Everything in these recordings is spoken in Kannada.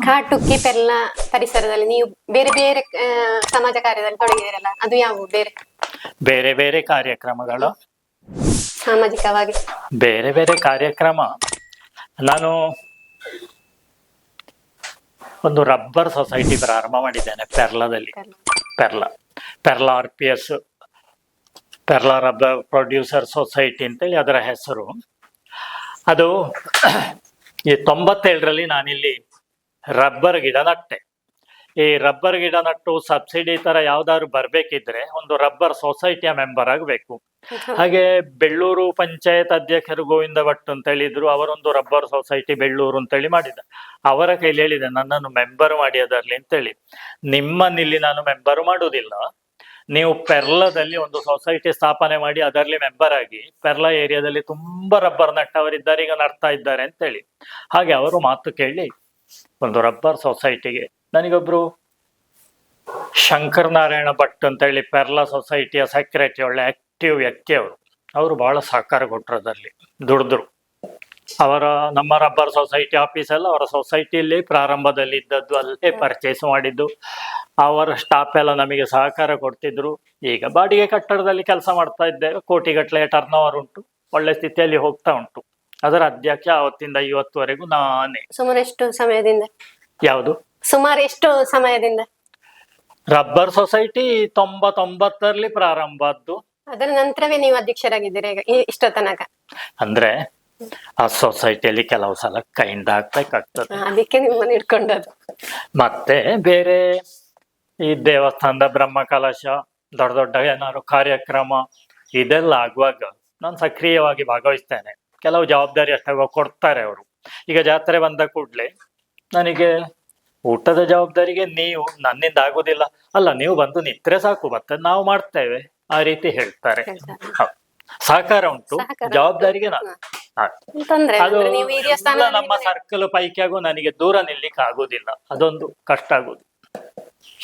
ಕಾಟುಕ್ಕಿ ಪೆರ್ಲ ಪರಿಸರದಲ್ಲಿ ನೀವು ಬೇರೆ ಬೇರೆ ಸಮಾಜ ಕಾರ್ಯದಲ್ಲಿ ತೊಡಗಿದಿರಲ್ಲ, ಅದು ಯಾವುವು ಬೇರೆ ಬೇರೆ ಬೇರೆ ಕಾರ್ಯಕ್ರಮಗಳು? ಸಾಮಾಜಿಕವಾಗಿ ಬೇರೆ ಬೇರೆ ಕಾರ್ಯಕ್ರಮ, ನಾನು ಒಂದು ರಬ್ಬರ್ ಸೊಸೈಟಿ ಪ್ರಾರಂಭ ಮಾಡಿದ್ದೇನೆ ಪೆರ್ಲಾದಲ್ಲಿ. Perla RPS, Perla rubber producer society ಅಂತೇಳಿ ಅದರ ಹೆಸರು. ಅದು ಈ 97ರಲ್ಲಿ ನಾನಿಲ್ಲಿ ರಬ್ಬರ್ ಗಿಡ ನಟ್ಟೆ. ಈ ರಬ್ಬರ್ ಗಿಡ ನಟ್ಟು ಸಬ್ಸಿಡಿ ತರ ಯಾವ್ದಾದ್ರು ಬರ್ಬೇಕಿದ್ರೆ ಒಂದು ರಬ್ಬರ್ ಸೊಸೈಟಿಯ ಮೆಂಬರ್ ಆಗಬೇಕು. ಹಾಗೆ ಬೆಳ್ಳೂರು ಪಂಚಾಯತ್ ಅಧ್ಯಕ್ಷರು ಗೋವಿಂದ ಭಟ್ ಅಂತ ಹೇಳಿದ್ರು, ಅವರೊಂದು ರಬ್ಬರ್ ಸೊಸೈಟಿ ಬೆಳ್ಳೂರು ಅಂತೇಳಿ ಮಾಡಿದ. ಅವರ ಕೈಲಿ ಹೇಳಿದೆ ನನ್ನನ್ನು ಮೆಂಬರ್ ಮಾಡಿ ಅದರಲ್ಲಿ ಅಂತೇಳಿ. ನಿಮ್ಮನ್ನಿಲ್ಲಿ ನಾನು ಮೆಂಬರ್ ಮಾಡುವುದಿಲ್ಲ, ನೀವು ಪೆರ್ಲಾದಲ್ಲಿ ಒಂದು ಸೊಸೈಟಿ ಸ್ಥಾಪನೆ ಮಾಡಿ ಅದರಲ್ಲಿ ಮೆಂಬರ್ ಆಗಿ, ಪೆರ್ಲಾ ಏರಿಯಾದಲ್ಲಿ ತುಂಬಾ ರಬ್ಬರ್ ನಟ್ಟವರಿದ್ದಾರೆ, ಈಗ ನಡ್ತಾ ಇದ್ದಾರೆ ಅಂತೇಳಿ. ಹಾಗೆ ಅವರು ಮಾತು ಕೇಳಿ ಒಂದು ರಬ್ಬರ್ ಸೊಸೈಟಿಗೆ ನನಗೊಬ್ರು ಶಂಕರ್ ನಾರಾಯಣ ಭಟ್ ಅಂತ ಹೇಳಿ ಪೆರ್ಲಾ ಸೊಸೈಟಿಯ ಸೆಕ್ರೆಟರಿ, ಒಳ್ಳೆ ಆಕ್ಟಿವ್ ವ್ಯಕ್ತಿ ಅವರು ಬಹಳ ಸಹಕಾರ ಕೊಟ್ಟರು, ಅದರಲ್ಲಿ ದುಡಿದ್ರು. ಅವರ ನಮ್ಮ ರಬ್ಬರ್ ಸೊಸೈಟಿ ಆಫೀಸ್ ಎಲ್ಲ ಅವರ ಸೊಸೈಟಿಯಲ್ಲಿ ಪ್ರಾರಂಭದಲ್ಲಿ ಇದ್ದದ್ದು, ಅಲ್ಲೇ ಪರ್ಚೇಸ್ ಮಾಡಿದ್ದು. ಅವರ ಸ್ಟಾಫ್ ಎಲ್ಲ ನಮಗೆ ಸಹಕಾರ ಕೊಡ್ತಿದ್ರು. ಈಗ ಬಾಡಿಗೆ ಕಟ್ಟಡದಲ್ಲಿ ಕೆಲಸ ಮಾಡ್ತಾ ಇದ್ದೇವೆ, ಕೋಟಿಗಟ್ಟಲೆ ಟರ್ನ್ ಓವರ್ ಉಂಟು, ಒಳ್ಳೆ ಸ್ಥಿತಿಯಲ್ಲಿ ಹೋಗ್ತಾ ಉಂಟು. ಅದರ ಅಧ್ಯಕ್ಷ ಅವತ್ತಿಂದ ಇವತ್ತುವರೆಗೂ ನಾನೇ. ಸುಮಾರು ಎಷ್ಟು ಸಮಯದಿಂದ? ಯಾವುದು ಸುಮಾರು ಎಷ್ಟು ಸಮಯದಿಂದ? ರಬ್ಬರ್ ಸೊಸೈಟಿ 99ರಲ್ಲಿ ಪ್ರಾರಂಭ ಆದ್ದು. ಅದರ ನಂತರವೇ ನೀವು ಅಧ್ಯಕ್ಷರಾಗಿದ್ದೀರಿ ಈಗ ಇಷ್ಟ ತನಕ? ಅಂದ್ರೆ ಆ ಸೊಸೈಟಿಯಲ್ಲಿ ಕೆಲವು ಸಲ ಕೈಂದ ಆಗ್ಬೇಕಾಗ್ತದೆ, ಅದಕ್ಕೆ ನಿಮ್ಮನ್ನು ಇಟ್ಕೊಂಡದ್ದು. ಮತ್ತೆ ಬೇರೆ ಈ ದೇವಸ್ಥಾನದ ಬ್ರಹ್ಮ ಕಲಶ, ದೊಡ್ಡ ದೊಡ್ಡ ಏನಾದ್ರು ಕಾರ್ಯಕ್ರಮ ಇದೆಲ್ಲ ಆಗುವಾಗ ನಾನು ಸಕ್ರಿಯವಾಗಿ ಭಾಗವಹಿಸ್ತೇನೆ. ಕೆಲವು ಜವಾಬ್ದಾರಿ ಅಷ್ಟಾಗ ಕೊಡ್ತಾರೆ ಅವರು. ಈಗ ಜಾತ್ರೆ ಬಂದ ಕೂಡ್ಲೆ ನನಗೆ ಊಟದ ಜವಾಬ್ದಾರಿಗೆ ನೀವು ನನ್ನಿಂದ ಆಗುದಿಲ್ಲ, ಅಲ್ಲ ನೀವು ಬಂದು ನಿತ್ರೆ ಸಾಕು, ಮತ್ತೆ ನಾವು ಮಾಡ್ತೇವೆ ಆ ರೀತಿ ಹೇಳ್ತಾರೆ. ಸಹಕಾರ ಉಂಟು, ಜವಾಬ್ದಾರಿಗೆ ನಾನು ಅದು ನಮ್ಮ ಸರ್ಕಲ್ ಪೈಕಿಯಾಗೂ ನನಗೆ ದೂರ ನಿಲ್ಲಿಕ್ಕೆ ಆಗುದಿಲ್ಲ, ಅದೊಂದು ಕಷ್ಟ ಆಗುದು.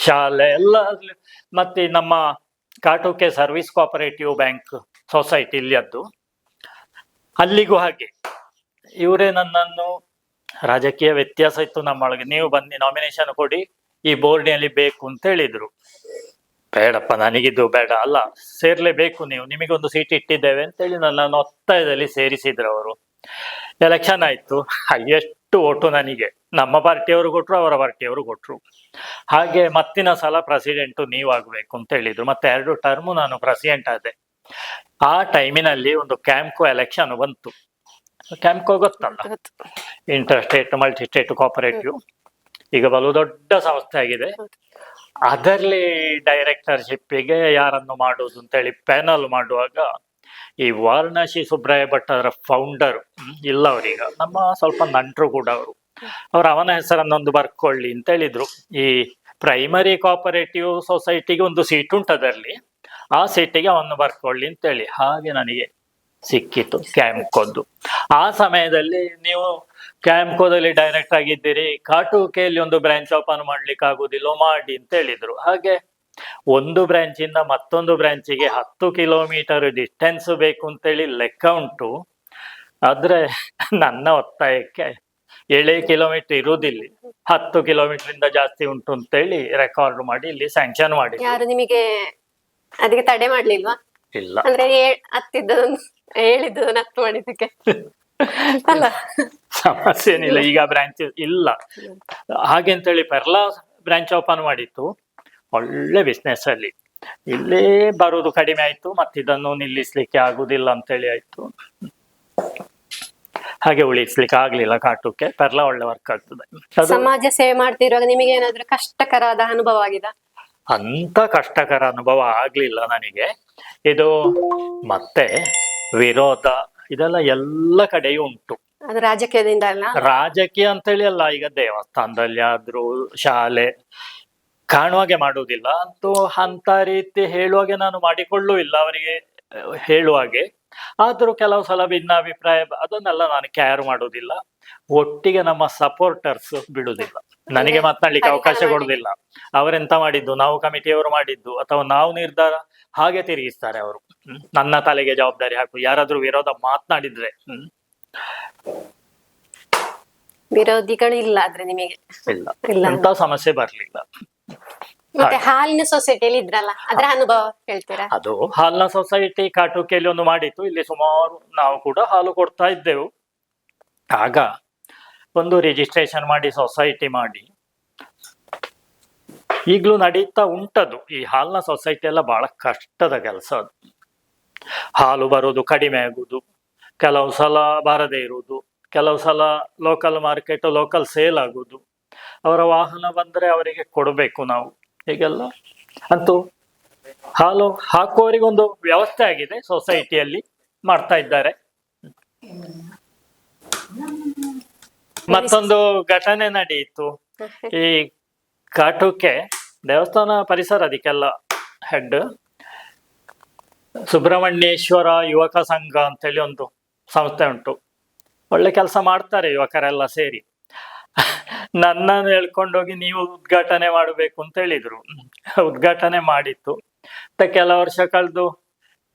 ಶಾಲೆ ಎಲ್ಲ ಮತ್ತೆ ನಮ್ಮ ಕಾಟುಕೆ ಸರ್ವಿಸ್ ಕೋಆಪರೇಟಿವ್ ಬ್ಯಾಂಕ್ ಸೊಸೈಟಿ ಇಲ್ಲಿಯದ್ದು, ಅಲ್ಲಿಗೂ ಹಾಗೆ ಇವರೇ ನನ್ನನ್ನು, ರಾಜಕೀಯ ವ್ಯತ್ಯಾಸ ಇತ್ತು ನಮ್ಮೊಳಗೆ, ನೀವು ಬನ್ನಿ ನಾಮಿನೇಷನ್ ಕೊಡಿ ಈ ಬೋರ್ಡಿನಲ್ಲಿ ಬೇಕು ಅಂತ ಹೇಳಿದ್ರು. ಬೇಡಪ್ಪ ನನಗಿದ್ದು ಬೇಡ, ಅಲ್ಲ ಸೇರ್ಲೇಬೇಕು ನೀವು, ನಿಮಗೊಂದು ಸೀಟ್ ಇಟ್ಟಿದ್ದೇವೆ ಅಂತೇಳಿ ನನ್ನನ್ನು ಒತ್ತಾಯದಲ್ಲಿ ಸೇರಿಸಿದ್ರು ಅವರು. ಎಲೆಕ್ಷನ್ ಆಯ್ತು, ಎಷ್ಟು ಓಟು ನನಗೆ ನಮ್ಮ ಪಾರ್ಟಿಯವರು ಕೊಟ್ರು, ಅವರ ಪಾರ್ಟಿಯವರು ಕೊಟ್ರು. ಹಾಗೆ ಮತ್ತಿನ ಸಲ ಪ್ರೆಸಿಡೆಂಟು ನೀವು ಆಗ್ಬೇಕು ಅಂತ ಹೇಳಿದ್ರು. ಮತ್ತೆ 2 ಟರ್ಮು ನಾನು ಪ್ರೆಸಿಡೆಂಟ್ ಆದೆ. ಆ ಟೈಮಿನಲ್ಲಿ ಒಂದು ಕ್ಯಾಂಪ್ಕೋ ಎಲೆಕ್ಷನ್ ಬಂತು. ಕ್ಯಾಂಪ್ಕೋ ಗೊತ್ತಲ್ಲ, inter state multi state cooperative, ಈಗ ಬಲು ದೊಡ್ಡ ಸಂಸ್ಥೆ ಆಗಿದೆ. ಅದರಲ್ಲಿ ಡೈರೆಕ್ಟರ್ಶಿಪ್ಪಿಗೆ ಯಾರನ್ನು ಮಾಡುವುದು ಅಂತೇಳಿ ಪ್ಯಾನಲ್ ಮಾಡುವಾಗ ಈ ವಾರಣಾಸಿ ಸುಬ್ರಾಯ ಭಟ್ ಅದರ ಫೌಂಡರ್ ಇಲ್ಲ, ಅವರೀಗ ನಮ್ಮ ಸ್ವಲ್ಪ ನಂಟರು ಕೂಡ ಅವನ ಹೆಸರನ್ನೊಂದು ಬರ್ಕೊಳ್ಳಿ ಅಂತ ಹೇಳಿದ್ರು. ಈ ಪ್ರೈಮರಿ ಕೋಆಪರೇಟಿವ್ ಸೊಸೈಟಿಗೆ ಒಂದು ಸೀಟ್ ಉಂಟು ಅದರಲ್ಲಿ, ಆ ಸೀಟಿಗೆ ಅವನ್ನು ಬರ್ಕೊಳ್ಳಿ ಅಂತೇಳಿ. ಹಾಗೆ ನನಗೆ ಸಿಕ್ಕಿತು ಕ್ಯಾಂಪ್ಕೋದ್ದು. ಆ ಸಮಯದಲ್ಲಿ ನೀವು ಕ್ಯಾಂಪ್ಕೋದಲ್ಲಿ ಡೈರೆಕ್ಟ್ ಆಗಿದ್ದೀರಿ, ಕಾಟುಕೆಯಲ್ಲಿ ಒಂದು ಬ್ರಾಂಚ್ ಓಪನ್ ಮಾಡ್ಲಿಕ್ಕೆ ಆಗುದಿಲ್ಲ, ಮಾಡಿ ಅಂತ ಹೇಳಿದ್ರು. ಹಾಗೆ ಒಂದು ಬ್ರಾಂಚಿಂದ ಮತ್ತೊಂದು ಬ್ರಾಂಚಿಗೆ 10 ಕಿಲೋಮೀಟರ್ ಡಿಸ್ಟೆನ್ಸ್ ಬೇಕು ಅಂತೇಳಿ ಲೆಕ್ಕ ಉಂಟು. ಆದ್ರೆ ನನ್ನ ಒತ್ತಾಯಕ್ಕೆ 7 ಕಿಲೋಮೀಟರ್ ಇರುವುದಿಲ್ಲ, 10 ಕಿಲೋಮೀಟರ್ ಇಂದ ಜಾಸ್ತಿ ಉಂಟು ಅಂತೇಳಿ ರೆಕಾರ್ಡ್ ಮಾಡಿ ಇಲ್ಲಿ ಸ್ಯಾಂಕ್ಷನ್ ಮಾಡಿ. ಯಾರು ನಿಮಗೆ ಅದಕ್ಕೆ ತಡೆ ಮಾಡ್ಲಿಲ್ವಾ? ಇಲ್ಲ, ಅಂದ್ರೆ ಹೇಳಿದ್ದು ನಕ್ಕು ಮಾಡಿದ್ದಕ್ಕೆ ಅಲ್ಲ, ಸಮಸ್ಯೆ ಏನಿಲ್ಲ. ಈಗ ಬ್ರಾಂಚ್ ಇಲ್ಲ ಹಾಗೆ ಅಂತೇಳಿ ಪೆರ್ಲಾ ಬ್ರಾಂಚ್ ಓಪನ್ ಮಾಡಿತ್ತು, ಒಳ್ಳೆ ಬಿಸ್ನೆಸ್ ಅಲ್ಲಿ. ಇಲ್ಲೇ ಬರುವುದು ಕಡಿಮೆ ಆಯ್ತು, ಮತ್ತಿದನ್ನು ನಿಲ್ಲಿಸ್ಲಿಕ್ಕೆ ಆಗುದಿಲ್ಲ ಅಂತೇಳಿ ಆಯ್ತು. ಹಾಗೆ ಉಳಿಸ್ಲಿಕ್ಕೆ ಆಗ್ಲಿಲ್ಲ ಕಾಟುಕ್ಕೆ. ಪೆರ್ಲಾ ಒಳ್ಳೆ ವರ್ಕ್ ಆಗ್ತದೆ. ಸಮಾಜ ಸೇವೆ ಮಾಡ್ತಿರುವಾಗ ನಿಮಗೆ ಏನಾದ್ರೂ ಕಷ್ಟಕರವಾದ ಅನುಭವ ಆಗಿದೆ? ಅಂತ ಕಷ್ಟಕರ ಅನುಭವ ಆಗ್ಲಿಲ್ಲ ನನಗೆ. ಇದು ಮತ್ತೆ ವಿರೋಧ ಇದೆಲ್ಲ ಎಲ್ಲ ಕಡೆಯೂ ಉಂಟು. ಅದು ರಾಜಕೀಯದಿಂದ ಅಲ್ಲ, ರಾಜಕೀಯ ಅಂತೇಳಿ ಅಲ್ಲ. ಈಗ ದೇವಸ್ಥಾನದಲ್ಲಿ ಆದ್ರೂ, ಶಾಲೆ ಕಾಣುವಾಗೆ ಮಾಡುವುದಿಲ್ಲ ಅಂತೂ ಅಂತ ರೀತಿ ಹೇಳುವಾಗೆ ನಾನು ಮಾಡಿಕೊಳ್ಳುವಿಲ್ಲ ಅವರಿಗೆ ಹೇಳುವಾಗೆ. ಆದ್ರೂ ಕೆಲವು ಸಲ ಭಿನ್ನಾಭಿಪ್ರಾಯ, ಅದನ್ನೆಲ್ಲ ನಾನು ಕ್ಯಾರ್ ಮಾಡುವುದಿಲ್ಲ. ಒಟ್ಟಿಗೆ ನಮ್ಮ ಸಪೋರ್ಟರ್ಸ್ ಬಿಡುದಿಲ್ಲ, ನನಗೆ ಮಾತನಾಡ್ಲಿಕ್ಕೆ ಅವಕಾಶ ಕೊಡುದಿಲ್ಲ. ಅವರೆಂತ ಮಾಡಿದ್ದು, ನಾವು ಕಮಿಟಿಯವರು ಮಾಡಿದ್ದು ಅಥವಾ ನಾವು ನಿರ್ಧಾರ, ಹಾಗೆ ತಿರುಗಿಸ್ತಾರೆ ಅವರು. ನನ್ನ ತಲೆಗೆ ಜವಾಬ್ದಾರಿ ಹಾಕು, ಯಾರಾದ್ರೂ ವಿರೋಧ ಮಾತನಾಡಿದ್ರೆ ವಿರೋಧಿಗಳು ಇಲ್ಲ ಆದ್ರೆ ನಿಮಗೆ. ಇಲ್ಲ, ಇಲ್ಲ. ಎಂತ ಸಮಸ್ಯೆ ಬರ್ಲಿಲ್ಲ. ಮತ್ತೆ ಹಾಲಿನ ಸೊಸೈಟಿಯಲ್ಲಿ ಇದ್ರಲ್ಲ, ಅದರ ಅನುಭವ ಹೇಳ್ತೀರಾ? ಅದು ಹಾಲಿನ ಸೊಸೈಟಿ ಕಾಟುಕೆಯಲ್ಲಿ ಒಂದು ಮಾಡಿತ್ತು. ಇಲ್ಲಿ ಸುಮಾರು ನಾವು ಕೂಡ ಹಾಲು ಕೊಡ್ತಾ ಇದ್ದೆವು. ಆಗ ಒಂದು ರಿಜಿಸ್ಟ್ರೇಷನ್ ಮಾಡಿ ಸೊಸೈಟಿ ಮಾಡಿ ಈಗಲೂ ನಡೀತಾ ಉಂಟದು. ಈ ಹಾಲಿನ ಸೊಸೈಟಿ ಎಲ್ಲ ಬಹಳ ಕಷ್ಟದ ಕೆಲಸ ಅದು. ಹಾಲು ಬರುವುದು ಕಡಿಮೆ ಆಗುದು, ಕೆಲವು ಸಲ ಬಾರದೇ ಇರುವುದು, ಕೆಲವು ಸಲ ಲೋಕಲ್ ಮಾರ್ಕೆಟ್ ಲೋಕಲ್ ಸೇಲ್ ಆಗುದು, ಅವರ ವಾಹನ ಬಂದ್ರೆ ಅವರಿಗೆ ಕೊಡಬೇಕು ನಾವು, ಹೀಗೆಲ್ಲ. ಅಂತೂ ಹಾಲು ಹಾಕುವವರಿಗೊಂದು ವ್ಯವಸ್ಥೆ ಆಗಿದೆ, ಸೊಸೈಟಿಯಲ್ಲಿ ಮಾಡ್ತಾ ಇದ್ದಾರೆ. ಮತ್ತೊಂದು ಘಟನೆ ನಡೆಯಿತು. ಈ ಕಾಟುಕೆ ದೇವಸ್ಥಾನ ಪರಿಸರ, ಅದಕ್ಕೆಲ್ಲ ಹೆಡ್ ಸುಬ್ರಹ್ಮಣ್ಯೇಶ್ವರ ಯುವಕ ಸಂಘ ಅಂತೇಳಿ ಒಂದು ಸಂಸ್ಥೆ ಉಂಟು. ಒಳ್ಳೆ ಕೆಲಸ ಮಾಡ್ತಾರೆ ಯುವಕರೆಲ್ಲ ಸೇರಿ. ನನ್ನನ್ನು ಹೇಳ್ಕೊಂಡೋಗಿ ನೀವು ಉದ್ಘಾಟನೆ ಮಾಡಬೇಕು ಅಂತ ಹೇಳಿದ್ರು. ಉದ್ಘಾಟನೆ ಮಾಡಿತ್ತು. ಮತ್ತೆ ಕೆಲ ವರ್ಷ ಕಳೆದು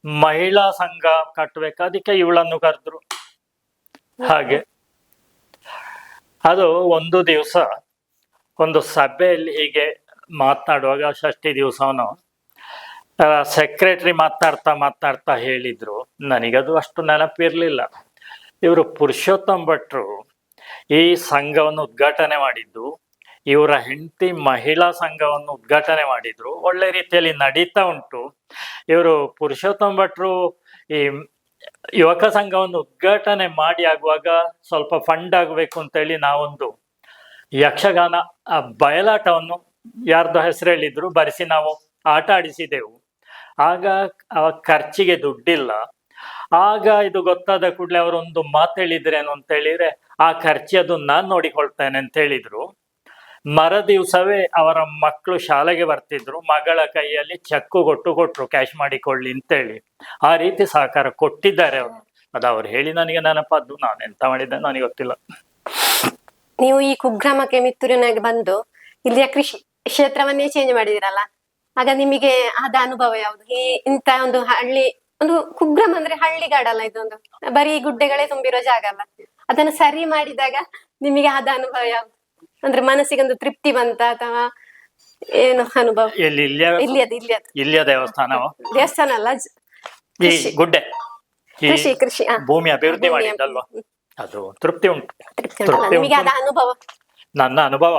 ಮಹಿಳಾ ಸಂಘ ಕಟ್ಟಬೇಕು, ಅದಕ್ಕೆ ಇವಳನ್ನು ಕರೆದ್ರು. ಹಾಗೆ ಅದು ಒಂದು ದಿವಸ ಒಂದು ಸಭೆಯಲ್ಲಿ ಹೀಗೆ ಮಾತನಾಡುವಾಗ, ಷಷ್ಠಿ ದಿವಸನು ಸೆಕ್ರೆಟರಿ ಮಾತಾಡ್ತಾ ಹೇಳಿದ್ರು. ನನಗದು ಅಷ್ಟು ನೆನಪಿರ್ಲಿಲ್ಲ. ಇವರು ಪುರುಷೋತ್ತಮ್ ಭಟ್ರು ಈ ಸಂಘವನ್ನು ಉದ್ಘಾಟನೆ ಮಾಡಿದ್ದು, ಇವರ ಹೆಂಡತಿ ಮಹಿಳಾ ಸಂಘವನ್ನು ಉದ್ಘಾಟನೆ ಮಾಡಿದ್ರು. ಒಳ್ಳೆ ರೀತಿಯಲ್ಲಿ ನಡೀತಾ ಉಂಟು. ಇವರು ಪುರುಷೋತ್ತಮ್ ಭಟ್ರು ಈ ಯುವಕ ಸಂಘವನ್ನು ಉದ್ಘಾಟನೆ ಮಾಡಿ ಆಗುವಾಗ ಸ್ವಲ್ಪ ಫಂಡ್ ಆಗಬೇಕು ಅಂತೇಳಿ ನಾವೊಂದು ಯಕ್ಷಗಾನ ಬಯಲಾಟವನ್ನು ಯಾರ್ದೋ ಹೆಸರು ಹೇಳಿದ್ರು ಬರೆಸಿ ನಾವು ಆಟ ಆಡಿಸಿದೆವು. ಆಗ ಆ ಖರ್ಚಿಗೆ ದುಡ್ಡಿಲ್ಲ. ಆಗ ಇದು ಗೊತ್ತಾದ ಕೂಡಲೇ ಅವರೊಂದು ಮಾತು ಹೇಳಿದ್ರೇನು ಅಂತ ಹೇಳಿದ್ರೆ, ಆ ಖರ್ಚು ನಾನ್ ನೋಡಿಕೊಳ್ತೇನೆ ಅಂತ ಹೇಳಿದ್ರು. ಮರ ದಿವಸವೇ ಅವರ ಮಕ್ಕಳು ಶಾಲೆಗೆ ಬರ್ತಿದ್ರು, ಮಗಳ ಕೈಯಲ್ಲಿ ಚೆಕ್ಕು ಕೊಟ್ರು ಕ್ಯಾಶ್ ಮಾಡಿಕೊಳ್ಳಿ ಅಂತೇಳಿ. ಆ ರೀತಿ ಸಹಕಾರ ಕೊಟ್ಟಿದ್ದಾರೆ ಅವರು. ಅದು ಅವ್ರು ಹೇಳಿ ನನಗೆ ನೆನಪದ್ದು. ನಾನು ಎಂತ ಮಾಡಿದ್ದೆ ನನಗೆ ಗೊತ್ತಿಲ್ಲ. ನೀವು ಈ ಕುಗ್ರಾಮಕ್ಕೆ ಮಿತ್ತೂರಿನಾಗಿ ಬಂದು ಇಲ್ಲಿಯ ಕೃಷಿ ಕ್ಷೇತ್ರವನ್ನೇ ಚೇಂಜ್ ಮಾಡಿದಿರಲ್ಲ, ಆಗ ನಿಮಗೆ ಆದ ಅನುಭವ ಯಾವುದು? ಈ ಇಂತ ಒಂದು ಹಳ್ಳಿ, ಒಂದು ಕುಗ್ರಾಮ ಅಂದ್ರೆ ಹಳ್ಳಿಗಾಡಲ್ಲ, ಇದೊಂದು ಬರೀ ಗುಡ್ಡೆಗಳೇ ತುಂಬಿರೋ ಜಾಗ ಅಲ್ಲ, ಅದನ್ನು ಸರಿ ಮಾಡಿದಾಗ ನಿಮಗೆ ಆದ ಅನುಭವ ಯಾವುದು? ಅಂದ್ರೆ ಮನಸ್ಸಿಗೆ ಒಂದು ತೃಪ್ತಿ ಬಂತ ಅಥವಾ ಏನು ಅನುಭವ? ಇಲ್ಲಿಯ ದೇವಸ್ಥಾನ ಅಲ್ಲ, ಗುಡ್ಡೆ ಕೃಷಿ ಭೂಮಿ ಅಭಿವೃದ್ಧಿ ಮಾಡಿದ್ದಲ್ವಾ, ಅದು ತೃಪ್ತಿ ಉಂಟು. ನಿಮಗೆ ಆದ ಅನುಭವ? ನನ್ನ ಅನುಭವ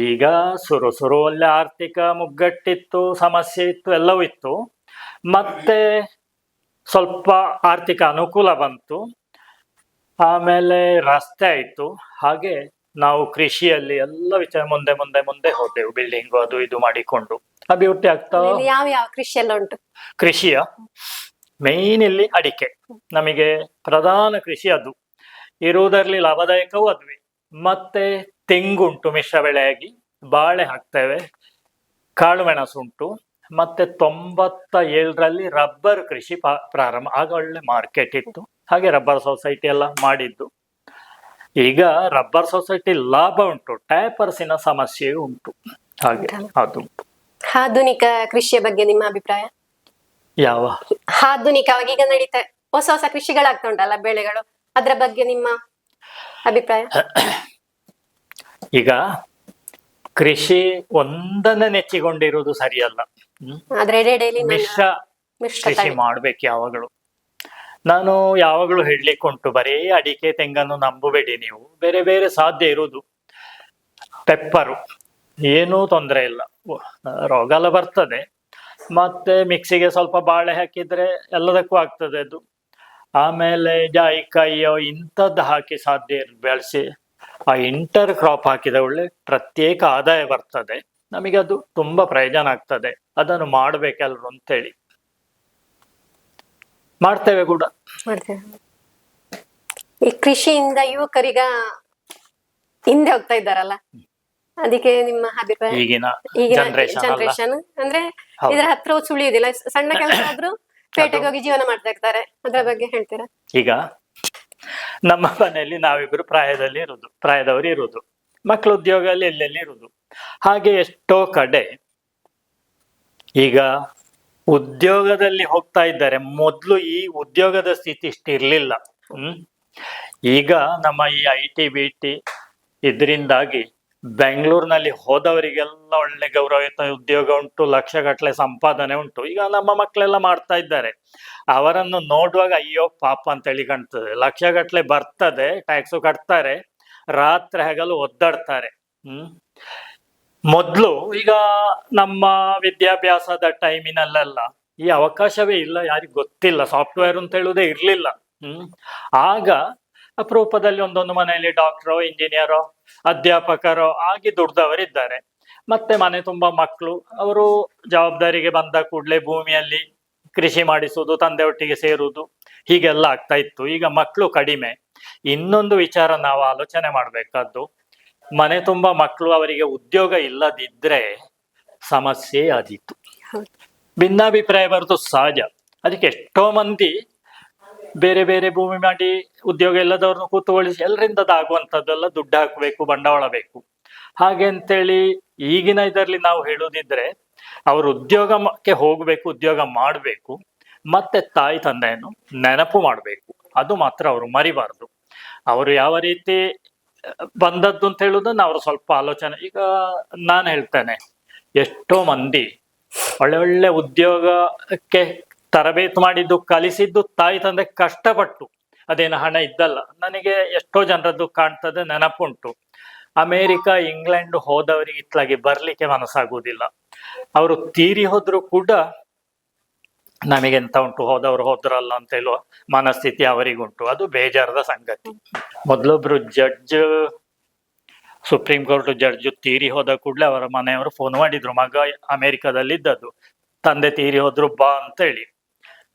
ಈಗ ಸುರು ಒಳ್ಳೆ ಆರ್ಥಿಕ ಮುಗ್ಗಟ್ಟಿತ್ತು, ಸಮಸ್ಯೆ ಇತ್ತು, ಎಲ್ಲವೂ ಇತ್ತು. ಮತ್ತೆ ಸ್ವಲ್ಪ ಆರ್ಥಿಕ ಅನುಕೂಲ ಬಂತು, ಆಮೇಲೆ ರಸ್ತೆ ಆಯ್ತು. ಹಾಗೆ ನಾವು ಕೃಷಿಯಲ್ಲಿ ಎಲ್ಲ ವಿಚಾರ ಮುಂದೆ ಮುಂದೆ ಮುಂದೆ ಹೋದೆವು. ಬಿಲ್ಡಿಂಗು ಅದು ಇದು ಮಾಡಿಕೊಂಡು ಅಭಿವೃದ್ಧಿ ಆಗ್ತಾ. ಯಾವ ಕೃಷಿ ಎಲ್ಲ ಉಂಟು? ಕೃಷಿಯ ಮೇನ್ ಇಲ್ಲಿ ಅಡಿಕೆ ನಮಗೆ ಪ್ರಧಾನ ಕೃಷಿ. ಅದು ಇರುವುದರಲ್ಲಿ ಲಾಭದಾಯಕವೂ ಅದ್ವಿ. ಮತ್ತೆ ತೆಂಗುಂಟು ಮಿಶ್ರ ಬೆಳೆಯಾಗಿ, ಬಾಳೆ ಹಾಕ್ತೇವೆ, ಕಾಳು ಮೆಣಸು ಉಂಟು. ಮತ್ತೆ 97ರಲ್ಲಿ ರಬ್ಬರ್ ಕೃಷಿ ಪ್ರಾರಂಭ. ಆಗ ಒಳ್ಳೆ ಮಾರ್ಕೆಟ್ ಇತ್ತು. ಹಾಗೆ ರಬ್ಬರ್ ಸೊಸೈಟಿ ಎಲ್ಲ ಮಾಡಿದ್ದು. ಈಗ ರಬ್ಬರ್ ಸೊಸೈಟಿ ಲಾಭ ಉಂಟು, ಟ್ಯಾಪರ್ಸಿನ ಸಮಸ್ಯೆಯೂ ಉಂಟು. ಹಾಗೆ ಅದು. ಆಧುನಿಕ ಕೃಷಿಯ ಬಗ್ಗೆ ನಿಮ್ಮ ಅಭಿಪ್ರಾಯ? ಯಾವ ಆಧುನಿಕವಾಗಿ ಈಗ ನಡೀತಾ ಹೊಸ ಹೊಸ ಕೃಷಿಗಳಾಗ್ತಾ ಉಂಟಲ್ಲ, ಬೆಳೆಗಳು, ಅದರ ಬಗ್ಗೆ ನಿಮ್ಮ ಅಭಿಪ್ರಾಯ? ಈಗ ಕೃಷಿ ಒಂದನ್ನ ನೆಚ್ಚಿಕೊಂಡಿರುವುದು ಸರಿಯಲ್ಲ. ಮಿಶ್ರ ಕೃಷಿ ಮಾಡ್ಬೇಕು ಯಾವಾಗಲೂ. ನಾನು ಯಾವಾಗಲೂ ಹೇಳಲಿಕ್ಕುಂಟು, ಬರೀ ಅಡಿಕೆ ತೆಂಗನ್ನು ನಂಬಬೇಡಿ ನೀವು, ಬೇರೆ ಬೇರೆ ಸಾಧ್ಯ ಇರುವುದು. ಪೆಪ್ಪರು ಏನೂ ತೊಂದರೆ ಇಲ್ಲ, ರೋಗ ಎಲ್ಲ ಬರ್ತದೆ. ಮತ್ತೆ ಮಿಕ್ಸಿಗೆ ಸ್ವಲ್ಪ ಬಾಳೆ ಹಾಕಿದ್ರೆ ಎಲ್ಲದಕ್ಕೂ ಆಗ್ತದೆ ಅದು. ಆಮೇಲೆ ಜಾಯಿಕಾಯಿಯೋ ಇಂಥದ್ದು ಹಾಕಿ ಸಾಧ್ಯ ಬೆಳೆಸಿ ಆ ಇಂಟರ್ ಕ್ರಾಪ್ ಹಾಕಿದ ಒಳ್ಳೆ ಪ್ರತ್ಯೇಕ ಆದಾಯ ಬರ್ತದೆ ನಮಗೆ. ಅದು ತುಂಬಾ ಪ್ರಯೋಜನ ಆಗ್ತದೆ. ಅದನ್ನು ಮಾಡ್ಬೇಕೆಲ್ರು ಅಂತೇಳಿ ಮಾಡ್ತೇವೆ ಕೂಡ. ಈ ಕೃಷಿಯಿಂದ ಯುವಕರೀಗ ಹಿಂದೆ ಹೋಗ್ತಾ ಇದ್ದಾರಲ್ಲ, ಅದಕ್ಕೆ ನಿಮ್ಮ ಅಭಿಪ್ರಾಯ? ಈಗಿನ ಜನರೇಷನ್ ಅಂದ್ರೆ ಇದರ ಹತ್ರ ಸುಳಿಯುದಿಲ್ಲ, ಸಣ್ಣ ಕೆಲಸ ಆದ್ರೂ ಪೇಟೆಗೆ ಹೋಗಿ ಜೀವನ ಮಾಡ್ತಾ ಇರ್ತಾರೆ. ಅದರ ಬಗ್ಗೆ ಹೇಳ್ತೀರಾ? ಈಗ ನಮ್ಮ ಮನೆಯಲ್ಲಿ ನಾವಿಬ್ರು ಪ್ರಾಯದವರು ಇರುವುದು, ಮಕ್ಕಳು ಉದ್ಯೋಗದಲ್ಲಿ ಎಲ್ಲೆಲ್ಲಿ ಇರುವುದು. ಹಾಗೆ ಎಷ್ಟೋ ಕಡೆ ಈಗ ಉದ್ಯೋಗದಲ್ಲಿ ಹೋಗ್ತಾ ಇದ್ದಾರೆ. ಮೊದ್ಲು ಈ ಉದ್ಯೋಗದ ಸ್ಥಿತಿ ಇಷ್ಟಿರ್ಲಿಲ್ಲ. ಈಗ ನಮ್ಮ ಈ IT BT ಇದರಿಂದಾಗಿ ಬೆಂಗಳೂರಿನಲ್ಲಿ ಹೋದವರಿಗೆಲ್ಲ ಒಳ್ಳೆ ಗೌರವಯುತ ಉದ್ಯೋಗ ಉಂಟು, ಲಕ್ಷಗಟ್ಟಲೆ ಸಂಪಾದನೆ ಉಂಟು. ಈಗ ನಮ್ಮ ಮಕ್ಕಳೆಲ್ಲ ಮಾಡ್ತಾ ಇದ್ದಾರೆ. ಅವರನ್ನು ನೋಡುವಾಗ ಅಯ್ಯೋ ಪಾಪ ಅಂತೇಳಿ ಕಾಣ್ತದೆ. ಲಕ್ಷಗಟ್ಟಲೆ ಬರ್ತದೆ, ಟ್ಯಾಕ್ಸು ಕಟ್ತಾರೆ, ರಾತ್ರಿ ಹಗಲು ಒದ್ದಾಡ್ತಾರೆ. ಮೊದ್ಲು ಈಗ ನಮ್ಮ ವಿದ್ಯಾಭ್ಯಾಸದ ಟೈಮಿನಲ್ಲೆಲ್ಲ ಈ ಅವಕಾಶವೇ ಇಲ್ಲ, ಯಾರಿಗ್ ಗೊತ್ತಿಲ್ಲ, ಸಾಫ್ಟ್ವೇರ್ ಅಂತ ಹೇಳುವುದೇ ಇರ್ಲಿಲ್ಲ. ಆಗ ಅಪರೂಪದಲ್ಲಿ ಒಂದೊಂದು ಮನೆಯಲ್ಲಿ ಡಾಕ್ಟರೋ, ಇಂಜಿನಿಯರೋ, ಅಧ್ಯಾಪಕರೋ ಆಗಿ ದುಡ್ದವರಿದ್ದಾರೆ. ಮತ್ತೆ ಮನೆ ತುಂಬಾ ಮಕ್ಕಳು, ಅವರು ಜವಾಬ್ದಾರಿಗೆ ಬಂದ ಕೂಡಲೇ ಭೂಮಿಯಲ್ಲಿ ಕೃಷಿ ಮಾಡಿಸುವುದು, ತಂದೆ ಒಟ್ಟಿಗೆ ಸೇರುವುದು, ಹೀಗೆಲ್ಲ ಆಗ್ತಾ ಇತ್ತು. ಈಗ ಮಕ್ಕಳು ಕಡಿಮೆ. ಇನ್ನೊಂದು ವಿಚಾರ ನಾವು ಆಲೋಚನೆ ಮಾಡ್ಬೇಕಾದ್ದು, ಮನೆ ತುಂಬಾ ಮಕ್ಕಳು, ಅವರಿಗೆ ಉದ್ಯೋಗ ಇಲ್ಲದಿದ್ರೆ ಸಮಸ್ಯೆ ಆದೀತು. ಭಿನ್ನಾಭಿಪ್ರಾಯ ಬರೋದು ಸಹಜ. ಅದಕ್ಕೆ ಎಷ್ಟೋ ಮಂದಿ ಬೇರೆ ಬೇರೆ ಭೂಮಿ ಮಾಡಿ ಉದ್ಯೋಗ ಇಲ್ಲದವ್ರನ್ನ ಕೂತುಗೊಳಿಸಿ ಎಲ್ಲರಿಂದ ಆಗುವಂಥದ್ದೆಲ್ಲ ದುಡ್ಡು ಹಾಕಬೇಕು, ಬಂಡವಾಳ ಬೇಕು. ಹಾಗೆ ಅಂತೇಳಿ ಈಗಿನ ಇದರಲ್ಲಿ ನಾವು ಹೇಳುದಿದ್ರೆ ಅವರು ಉದ್ಯೋಗಕ್ಕೆ ಹೋಗ್ಬೇಕು, ಉದ್ಯೋಗ ಮಾಡಬೇಕು, ಮತ್ತೆ ತಾಯಿ ತಂದೆಯನ್ನು ನೆನಪು ಮಾಡಬೇಕು. ಅದು ಮಾತ್ರ ಅವರು ಮರಿಬಾರ್ದು. ಅವರು ಯಾವ ರೀತಿ ಬಂದದ್ದು ಅಂತ ಹೇಳುದನ್ನ ಅವರು ಸ್ವಲ್ಪ ಆಲೋಚನೆ. ಈಗ ನಾನು ಹೇಳ್ತೇನೆ, ಎಷ್ಟೋ ಮಂದಿ ಒಳ್ಳೆ ಒಳ್ಳೆ ಉದ್ಯೋಗಕ್ಕೆ ತರಬೇತಿ ಮಾಡಿದ್ದು, ಕಲಿಸಿದ್ದು ತಾಯಿ ತಂದೆ ಕಷ್ಟಪಟ್ಟು, ಅದೇನು ಹಣ ಇದ್ದಲ್ಲ. ನನಗೆ ಎಷ್ಟೋ ಜನರದ್ದು ಕಾಣ್ತದೆ, ನೆನಪುಂಟು. ಅಮೇರಿಕ, ಇಂಗ್ಲೆಂಡ್ ಹೋದವರಿಗೆ ಇತ್ಲಾಗಿ ಬರ್ಲಿಕ್ಕೆ ಮನಸ್ಸಾಗುವುದಿಲ್ಲ. ಅವರು ತೀರಿ ಹೋದ್ರು ಕೂಡ ನಮಗೆಂತ ಉಂಟು, ಹೋದವರು ಹೋದ್ರಲ್ಲ ಅಂತ ಹೇಳುವ ಮನಸ್ಥಿತಿ ಅವರಿಗುಂಟು. ಅದು ಬೇಜಾರದ ಸಂಗತಿ. ಮೊದಲೊಬ್ರು ಜಡ್ಜ್, ಸುಪ್ರೀಂ ಕೋರ್ಟ್ ಜಡ್ಜ್ ತೀರಿ ಹೋದ ಕೂಡಲೇ ಅವರ ಮನೆಯವರು ಫೋನ್ ಮಾಡಿದ್ರು, ಮಗ ಅಮೆರಿಕದಲ್ಲಿ ಇದ್ದದ್ದು, ತಂದೆ ತೀರಿ ಹೋದ್ರು ಬಾ ಅಂತೇಳಿ.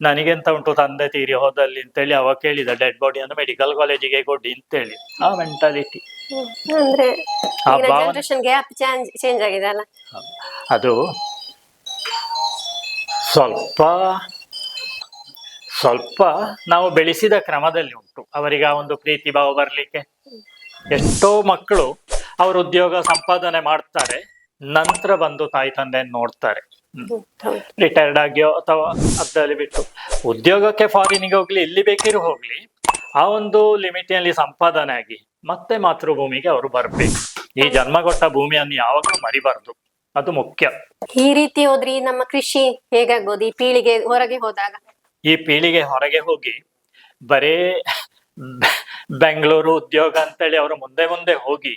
ನನಗೆಂತ ಉಂಟು, ತಂದೆ ತೀರಿ ಹೋದಲ್ಲಿ ಅಂತೇಳಿ ಅವ ಕೇಳಿದ ಡೆಡ್ ಬಾಡಿಯನ್ನು ಮೆಡಿಕಲ್ ಕಾಲೇಜಿಗೆ ಕೊಡಿ ಅಂತೇಳಿ. ಆ ಮೆಂಟಾಲಿಟಿ ಅಂದ್ರೆ ಆ ಈಗಿನ ಭಾವನೆ, ಜನರೇಷನ್ ಗ್ಯಾಪ್ ಚೇಂಜ್ ಆಗಿದೆ ಅಲ್ಲ. ಅದು ಸ್ವಲ್ಪ ನಾವು ಬೆಳೆಸಿದ ಕ್ರಮದಲ್ಲಿ ಉಂಟು. ಅವರಿಗೆ ಆ ಒಂದು ಪ್ರೀತಿ ಭಾವ ಬರ್ಲಿಕ್ಕೆ. ಎಷ್ಟೋ ಮಕ್ಕಳು ಅವರು ಉದ್ಯೋಗ ಸಂಪಾದನೆ ಮಾಡ್ತಾರೆ, ನಂತರ ಬಂದು ತಾಯಿ ತಂದೆಯನ್ನು ನೋಡ್ತಾರೆ. ರಿಟೈರ್ಡ್ ಆಗಿಯೋ ಅಥವಾ ಅದ್ರಲ್ಲಿ ಬಿಟ್ಟು ಉದ್ಯೋಗಕ್ಕೆ ಫಾರಿನಿಗೆ ಹೋಗ್ಲಿ, ಎಲ್ಲಿ ಬೇಕಿರೋ ಹೋಗ್ಲಿ, ಆ ಒಂದು ಲಿಮಿಟಿನಲ್ಲಿ ಸಂಪಾದನೆ ಆಗಿ ಮತ್ತೆ ಮಾತೃಭೂಮಿಗೆ ಅವರು ಬರ್ಬೇಕು. ಈ ಜನ್ಮ ಕೊಟ್ಟ ಭೂಮಿಯನ್ನು ಯಾವಾಗಲೂ ಮರಿಬಾರ್ದು, ಅದು ಮುಖ್ಯ. ಈ ರೀತಿ ಹೋದ್ರಿ ನಮ್ಮ ಕೃಷಿ ಹೇಗಾಗ್ಬೋದು ಈ ಪೀಳಿಗೆ ಹೊರಗೆ ಹೋದಾಗ? ಈ ಪೀಳಿಗೆ ಹೊರಗೆ ಹೋಗಿ ಬರೇ ಬೆಂಗಳೂರು ಉದ್ಯೋಗ ಅಂತೇಳಿ ಅವರು ಮುಂದೆ ಮುಂದೆ ಹೋಗಿ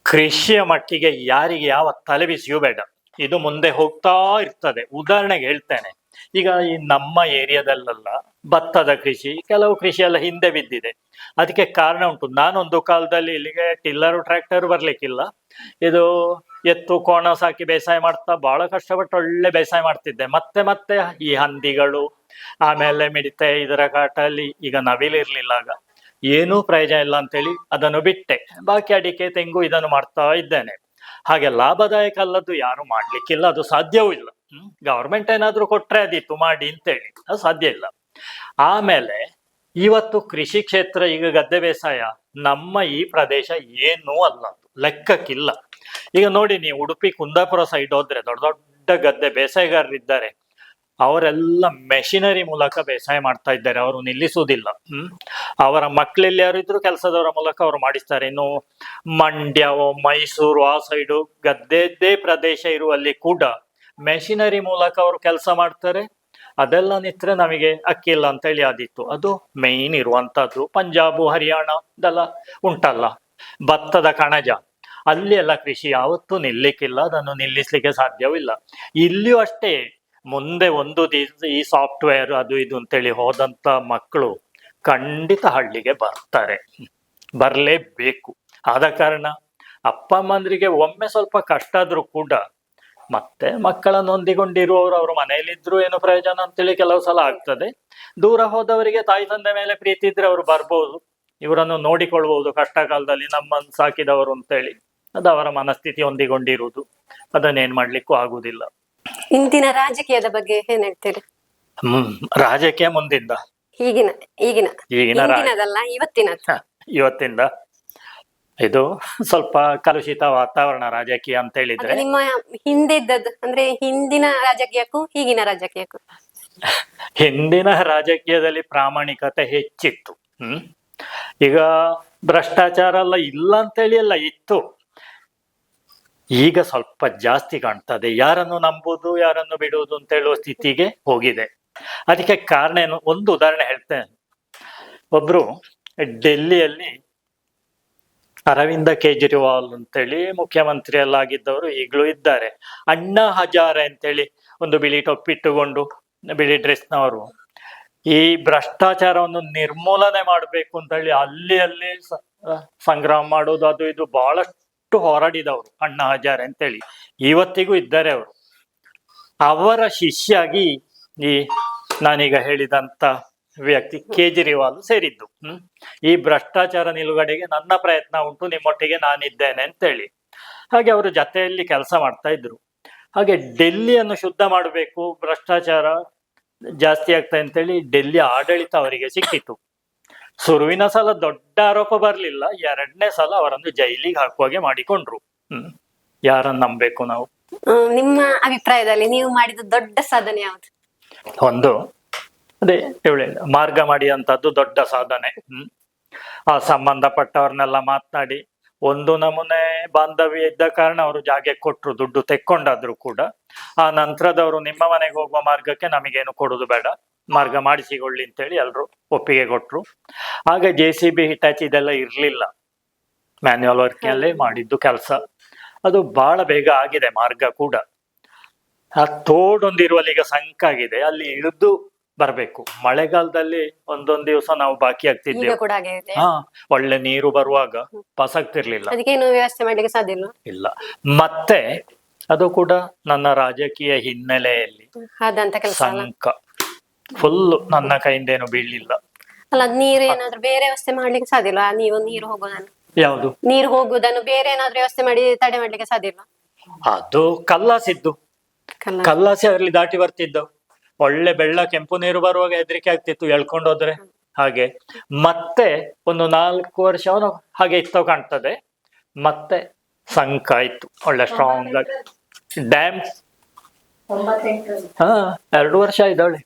ಕೃಷಿಯ ಮಟ್ಟಿಗೆ ಯಾರಿಗೆ ಯಾವ ತಲೆಬಿಸಿಯೂ ಬೇಡ. ಇದು ಮುಂದೆ ಹೋಗ್ತಾ ಇರ್ತದೆ. ಉದಾಹರಣೆಗೆ ಹೇಳ್ತೇನೆ, ಈಗ ಈ ನಮ್ಮ ಏರಿಯಾದಲ್ಲೆಲ್ಲ ಭತ್ತದ ಕೃಷಿ, ಕೆಲವು ಕೃಷಿ ಎಲ್ಲ ಹಿಂದೆ ಬಿದ್ದಿದೆ. ಅದಕ್ಕೆ ಕಾರಣ ಉಂಟು. ನಾನೊಂದು ಕಾಲದಲ್ಲಿ ಇಲ್ಲಿಗೆ ಟಿಲ್ಲರು ಟ್ರ್ಯಾಕ್ಟರ್ ಬರ್ಲಿಕ್ಕಿಲ್ಲ, ಇದು ಎತ್ತು ಕೋಣ ಸಾಕಿ ಬೇಸಾಯ ಮಾಡ್ತಾ ಬಹಳ ಕಷ್ಟಪಟ್ಟು ಒಳ್ಳೆ ಬೇಸಾಯ ಮಾಡ್ತಿದ್ದೆ. ಮತ್ತೆ ಮತ್ತೆ ಈ ಹಂದಿಗಳು, ಆಮೇಲೆ ಮಿಡಿತೆ, ಇದರ ಕಾಟಲ್ಲಿ ಈಗ ನವಿಲಿರ್ಲಿಲ್ಲ, ಆಗ ಏನೂ ಪ್ರಯೋಜನ ಇಲ್ಲ ಅಂತೇಳಿ ಅದನ್ನು ಬಿಟ್ಟೆ. ಬಾಕಿ ಅಡಿಕೆ, ತೆಂಗು ಇದನ್ನು ಮಾಡ್ತಾ ಇದ್ದೇನೆ. ಹಾಗೆ ಲಾಭದಾಯಕ ಅಲ್ಲದ್ದು ಯಾರು ಮಾಡ್ಲಿಕ್ಕಿಲ್ಲ, ಅದು ಸಾಧ್ಯವೂ ಇಲ್ಲ. ಗವರ್ಮೆಂಟ್ ಏನಾದ್ರು ಕೊಟ್ರೆ ಅದಿತ್ತು ಮಾಡಿ ಅಂತೇಳಿ, ಅದು ಸಾಧ್ಯ ಇಲ್ಲ. ಆಮೇಲೆ ಇವತ್ತು ಕೃಷಿ ಕ್ಷೇತ್ರ, ಈಗ ಗದ್ದೆ ಬೇಸಾಯ ನಮ್ಮ ಈ ಪ್ರದೇಶ ಏನೂ ಅಲ್ಲ, ಲೆಕ್ಕಕ್ಕಿಲ್ಲ. ಈಗ ನೋಡಿ, ನೀವು ಉಡುಪಿ ಕುಂದಾಪುರ ಸೈಡ್ ಹೋದ್ರೆ ದೊಡ್ಡ ದೊಡ್ಡ ಗದ್ದೆ ಬೇಸಾಯಗಾರರಿದ್ದಾರೆ. ಅವರೆಲ್ಲ ಮೆಷಿನರಿ ಮೂಲಕ ಬೇಸಾಯ ಮಾಡ್ತಾ ಇದ್ದಾರೆ, ಅವರು ನಿಲ್ಲಿಸುವುದಿಲ್ಲ. ಅವರ ಮಕ್ಕಳೆಲ್ಲಿ ಯಾರು ಇದ್ರು ಕೆಲಸದವರ ಮೂಲಕ ಅವರು ಮಾಡಿಸ್ತಾರೆ. ಇನ್ನು ಮಂಡ್ಯ, ಮೈಸೂರು ಆ ಸೈಡು ಗದ್ದೆದ್ದೇ ಪ್ರದೇಶ ಇರುವಲ್ಲಿ ಕೂಡ ಮೆಷಿನರಿ ಮೂಲಕ ಅವರು ಕೆಲಸ ಮಾಡ್ತಾರೆ. ಅದೆಲ್ಲ ನಿತ್ರೆ ನಮಗೆ ಅಕ್ಕಿ ಇಲ್ಲ ಅಂತ ಹೇಳಿ ಆದಿತ್ತು. ಅದು ಮೇನ್ ಇರುವಂತದ್ದು. ಪಂಜಾಬು, ಹರಿಯಾಣ ಇದೆಲ್ಲ ಉಂಟಲ್ಲ, ಭತ್ತದ ಕಣಜ, ಅಲ್ಲಿ ಎಲ್ಲ ಕೃಷಿ ಯಾವತ್ತೂ ನಿಲ್ಲಿಕ್ಕಿಲ್ಲ, ಅದನ್ನು ನಿಲ್ಲಿಸ್ಲಿಕ್ಕೆ ಸಾಧ್ಯವೂ ಇಲ್ಲ. ಇಲ್ಲಿಯೂ ಅಷ್ಟೇ. ಮುಂದೆ ಒಂದು ಈ ಸಾಫ್ಟ್ವೇರ್ ಅದು ಇದು ಅಂತೇಳಿ ಹೋದಂತ ಮಕ್ಕಳು ಖಂಡಿತ ಹಳ್ಳಿಗೆ ಬರ್ತಾರೆ, ಬರಲೇಬೇಕು. ಆದ ಕಾರಣ ಅಪ್ಪ ಅಮ್ಮಂದ್ರಿಗೆ ಒಮ್ಮೆ ಸ್ವಲ್ಪ ಕಷ್ಟ ಆದ್ರೂ ಕೂಡ ಮತ್ತೆ ಮಕ್ಕಳನ್ನು ಹೊಂದಿಕೊಂಡಿರುವವರು ಅವ್ರ ಮನೆಯಲ್ಲಿದ್ರು ಏನು ಪ್ರಯೋಜನ ಅಂತೇಳಿ ಕೆಲವು ಸಲ ಆಗ್ತದೆ. ದೂರ ಹೋದವರಿಗೆ ತಾಯಿ ತಂದೆ ಮೇಲೆ ಪ್ರೀತಿ ಇದ್ರೆ ಅವರು ಬರ್ಬೋದು, ಇವರನ್ನು ನೋಡಿಕೊಳ್ಬಹುದು ಕಷ್ಟ ಕಾಲದಲ್ಲಿ, ನಮ್ಮನ್ನು ಸಾಕಿದವರು ಅಂತೇಳಿ. ಅದು ಅವರ ಮನಸ್ಥಿತಿ ಹೊಂದಿಕೊಂಡಿರುವುದು, ಅದನ್ನೇನ್ ಮಾಡ್ಲಿಕ್ಕೂ ಆಗುದಿಲ್ಲ. ಇಂದಿನ ರಾಜಕೀಯದ ಬಗ್ಗೆ ಏನ್ ಹೇಳ್ತೀರಿ? ರಾಜಕೀಯ ಮುಂದಿಂದ ಈಗಿನ ಈಗಿನ ಈಗಿನ ಹಿಂದಿನದಲ್ಲ, ಇವತ್ತಿಂದ ಇದು ಸ್ವಲ್ಪ ಕಲುಷಿತ ವಾತಾವರಣ ರಾಜಕೀಯ ಅಂತ ಹೇಳಿದ್ರೆ. ನಿಮ್ಮ ಹಿಂದೆ ಇದ್ದದ್ದು ಅಂದ್ರೆ ಹಿಂದಿನ ರಾಜಕೀಯಕ್ಕೂ ಈಗಿನ ರಾಜಕೀಯಕ್ಕೂ? ಹಿಂದಿನ ರಾಜಕೀಯದಲ್ಲಿ ಪ್ರಾಮಾಣಿಕತೆ ಹೆಚ್ಚಿತ್ತು, ಈಗ ಭ್ರಷ್ಟಾಚಾರ ಎಲ್ಲ ಇಲ್ಲ ಅಂತೇಳಿ ಎಲ್ಲ ಇತ್ತು, ಈಗ ಸ್ವಲ್ಪ ಜಾಸ್ತಿ ಕಾಣ್ತದೆ. ಯಾರನ್ನು ನಂಬುದು ಯಾರನ್ನು ಬಿಡುವುದು ಅಂತ ಹೇಳುವ ಸ್ಥಿತಿಗೆ ಹೋಗಿದೆ. ಅದಕ್ಕೆ ಕಾರಣ ಏನು, ಒಂದು ಉದಾಹರಣೆ ಹೇಳ್ತೇನೆ. ಒಬ್ರು ಡೆಲ್ಲಿಯಲ್ಲಿ ಅರವಿಂದ ಕೇಜ್ರಿವಾಲ್ ಅಂತೇಳಿ ಮುಖ್ಯಮಂತ್ರಿ ಎಲ್ಲ ಆಗಿದ್ದವರು ಈಗಲೂ ಇದ್ದಾರೆ. ಅಣ್ಣಾ ಹಜಾರೆ ಅಂತೇಳಿ ಒಂದು ಬಿಳಿ ಟೊಪ್ಪಿಟ್ಟುಕೊಂಡು ಬಿಳಿ ಡ್ರೆಸ್ನವರು ಈ ಭ್ರಷ್ಟಾಚಾರವನ್ನು ನಿರ್ಮೂಲನೆ ಮಾಡಬೇಕು ಅಂತ ಹೇಳಿ ಅಲ್ಲಿ ಸಂಗ್ರಾಮ ಮಾಡೋದು, ಅದು ಇದು ಬಹಳಷ್ಟು ಹೋರಾಡಿದವರು ಅಣ್ಣಾ ಹಜಾರೆ ಅಂತೇಳಿ. ಇವತ್ತಿಗೂ ಇದ್ದಾರೆ ಅವರು. ಅವರ ಶಿಷ್ಯಾಗಿ ಈ ನಾನೀಗ ಹೇಳಿದಂತ ವ್ಯಕ್ತಿ ಕೇಜ್ರಿವಾಲ್ ಸೇರಿದ್ದು. ಈ ಭ್ರಷ್ಟಾಚಾರ ನಿಲುಗಡೆಗೆ ನನ್ನ ಪ್ರಯತ್ನ ಉಂಟು, ನಿಮ್ಮೊಟ್ಟಿಗೆ ನಾನಿದ್ದೇನೆ ಅಂತೇಳಿ. ಹಾಗೆ ಅವರು ಜೊತೆಯಲ್ಲಿ ಕೆಲಸ ಮಾಡ್ತಾ ಇದ್ರು. ಹಾಗೆ ಡೆಲ್ಲಿಯನ್ನು ಶುದ್ಧ ಮಾಡಬೇಕು, ಭ್ರಷ್ಟಾಚಾರ ಜಾಸ್ತಿ ಆಗ್ತಾ ಅಂತೇಳಿ ಡೆಲ್ಲಿ ಆಡಳಿತ ಅವರಿಗೆ ಸಿಕ್ಕಿತು. ಶುರುವಿನ ಸಲ ದೊಡ್ಡ ಆರೋಪ ಬರ್ಲಿಲ್ಲ, ಎರಡನೇ ಸಲ ಅವರನ್ನು ಜೈಲಿಗೆ ಹಾಕುವಾಗೆ ಮಾಡಿಕೊಂಡ್ರು. ಯಾರನ್ನ ನಂಬೇಕು ನಾವು? ನಿಮ್ಮ ಅಭಿಪ್ರಾಯದಲ್ಲಿ ನೀವು ಮಾಡಿದ ದೊಡ್ಡ ಸಾಧನೆ ಯಾವುದು? ಒಂದು ಅದೇ ಹೇಳಿಲ್ಲ, ಮಾರ್ಗ ಮಾಡಿದಂಥದ್ದು ದೊಡ್ಡ ಸಾಧನೆ. ಆ ಸಂಬಂಧಪಟ್ಟವ್ರನ್ನೆಲ್ಲ ಮಾತನಾಡಿ ಒಂದು ನಮೂನೆ ಬಾಂಧವ್ಯ ಇದ್ದ ಕಾರಣ ಅವರು ಜಾಗ ಕೊಟ್ರು, ದುಡ್ಡು ತೆಕ್ಕೊಂಡಾದ್ರು ಕೂಡ. ಆ ನಂತರದವರು ನಿಮ್ಮ ಮನೆಗೆ ಹೋಗುವ ಮಾರ್ಗಕ್ಕೆ ನಮಗೇನು ಕೊಡುದು ಬೇಡ, ಮಾರ್ಗ ಮಾಡಿಸಿಕೊಳ್ಳಿ ಅಂತೇಳಿ ಎಲ್ರು ಒಪ್ಪಿಗೆ ಕೊಟ್ರು. ಆಗ JCB ಹಿಟಾಚಿ ಇದೆಲ್ಲ ಇರ್ಲಿಲ್ಲ, ಮ್ಯಾನ್ಯುವಲ್ ವರ್ಕ್ ಅಲ್ಲೇ ಮಾಡಿದ್ದು ಕೆಲಸ. ಅದು ಬಹಳ ಬೇಗ ಆಗಿದೆ ಮಾರ್ಗ ಕೂಡ. ಆ ತೋಡೊಂದಿರುವಲ್ಲಿ ಈಗ ಸಂಕಾಗಿದೆ, ಅಲ್ಲಿ ಇಳಿದು ಬರ್ಬೇಕು. ಮಳೆಗಾಲದಲ್ಲಿ ಒಂದೊಂದ್ ದಿವಸ ನಾವು ಬಾಕಿ ಆಗ್ತಿದ್ದೇವೆ. ಈಗ ಕೂಡ ಹಾಗೆ ಇದೆ. ಒಳ್ಳೆ ನೀರು ಬರುವಾಗ ಪಾಸ್ ಆಗ್ತಿರ್ಲಿಲ್ಲ, ಅದಕ್ಕೇನು ವ್ಯವಸ್ಥೆ ಮಾಡ್ಲಿಕ್ಕೆ ಸಾಧ್ಯ ಇಲ್ಲ. ಮತ್ತೆ ಅದು ಕೂಡ ನನ್ನ ರಾಜಕೀಯ ಹಿನ್ನೆಲೆಯಲ್ಲಿ ಆದಂತ ಕೆಲಸ ಅಲ್ಲ? ಸಂಕ ಫುಲ್ ನನ್ನ ಕೈಯಿಂದ ಏನು ಬೀಳಲಿಲ್ಲ. ಅಲ್ಲ, ನೀರು ಏನಾದ್ರೂ ಬೇರೆ ವ್ಯವಸ್ಥೆ ಮಾಡ್ಲಿಕ್ಕೆ ಸಾಧ್ಯ ಇಲ್ಲ? ನೀವು ನೀರು ಹೋಗೋದನ್ನು, ಯಾವುದು ನೀರು ಹೋಗುದನ್ನು ಬೇರೆ ಏನಾದ್ರೂ ವ್ಯವಸ್ಥೆ ಮಾಡಿ ತಡೆ ಮಾಡ್ಲಿಕ್ಕೆ ಸಾಧ್ಯ ಇಲ್ಲ? ಅದು ಕಲ್ಲಾಸಿದ್ದು, ಕಲ್ಲಾಸಿ ಅದರಲ್ಲಿ ದಾಟಿ ಬರ್ತಿದ್ದವು. ಒಳ್ಳೆ ಬೆಳ್ಳ ಕೆಂಪು ನೀರು ಬರುವಾಗ ಹೆದರಿಕೆ ಆಗ್ತಿತ್ತು ಎಳ್ಕೊಂಡು ಹೋದ್ರೆ. ಹಾಗೆ ಮತ್ತೆ ಒಂದು 4 ವರ್ಷ ಅವನು ಹಾಗೆ ಇತ್ತು ಕಾಣ್ತದೆ. ಮತ್ತೆ ಸಂಕ ಆಯ್ತು, ಒಳ್ಳೆ ಸ್ಟ್ರಾಂಗ್ ಆಗಿ ಡ್ಯಾಮ್. 2 ವರ್ಷ ಇದ್ದಾಳೆ.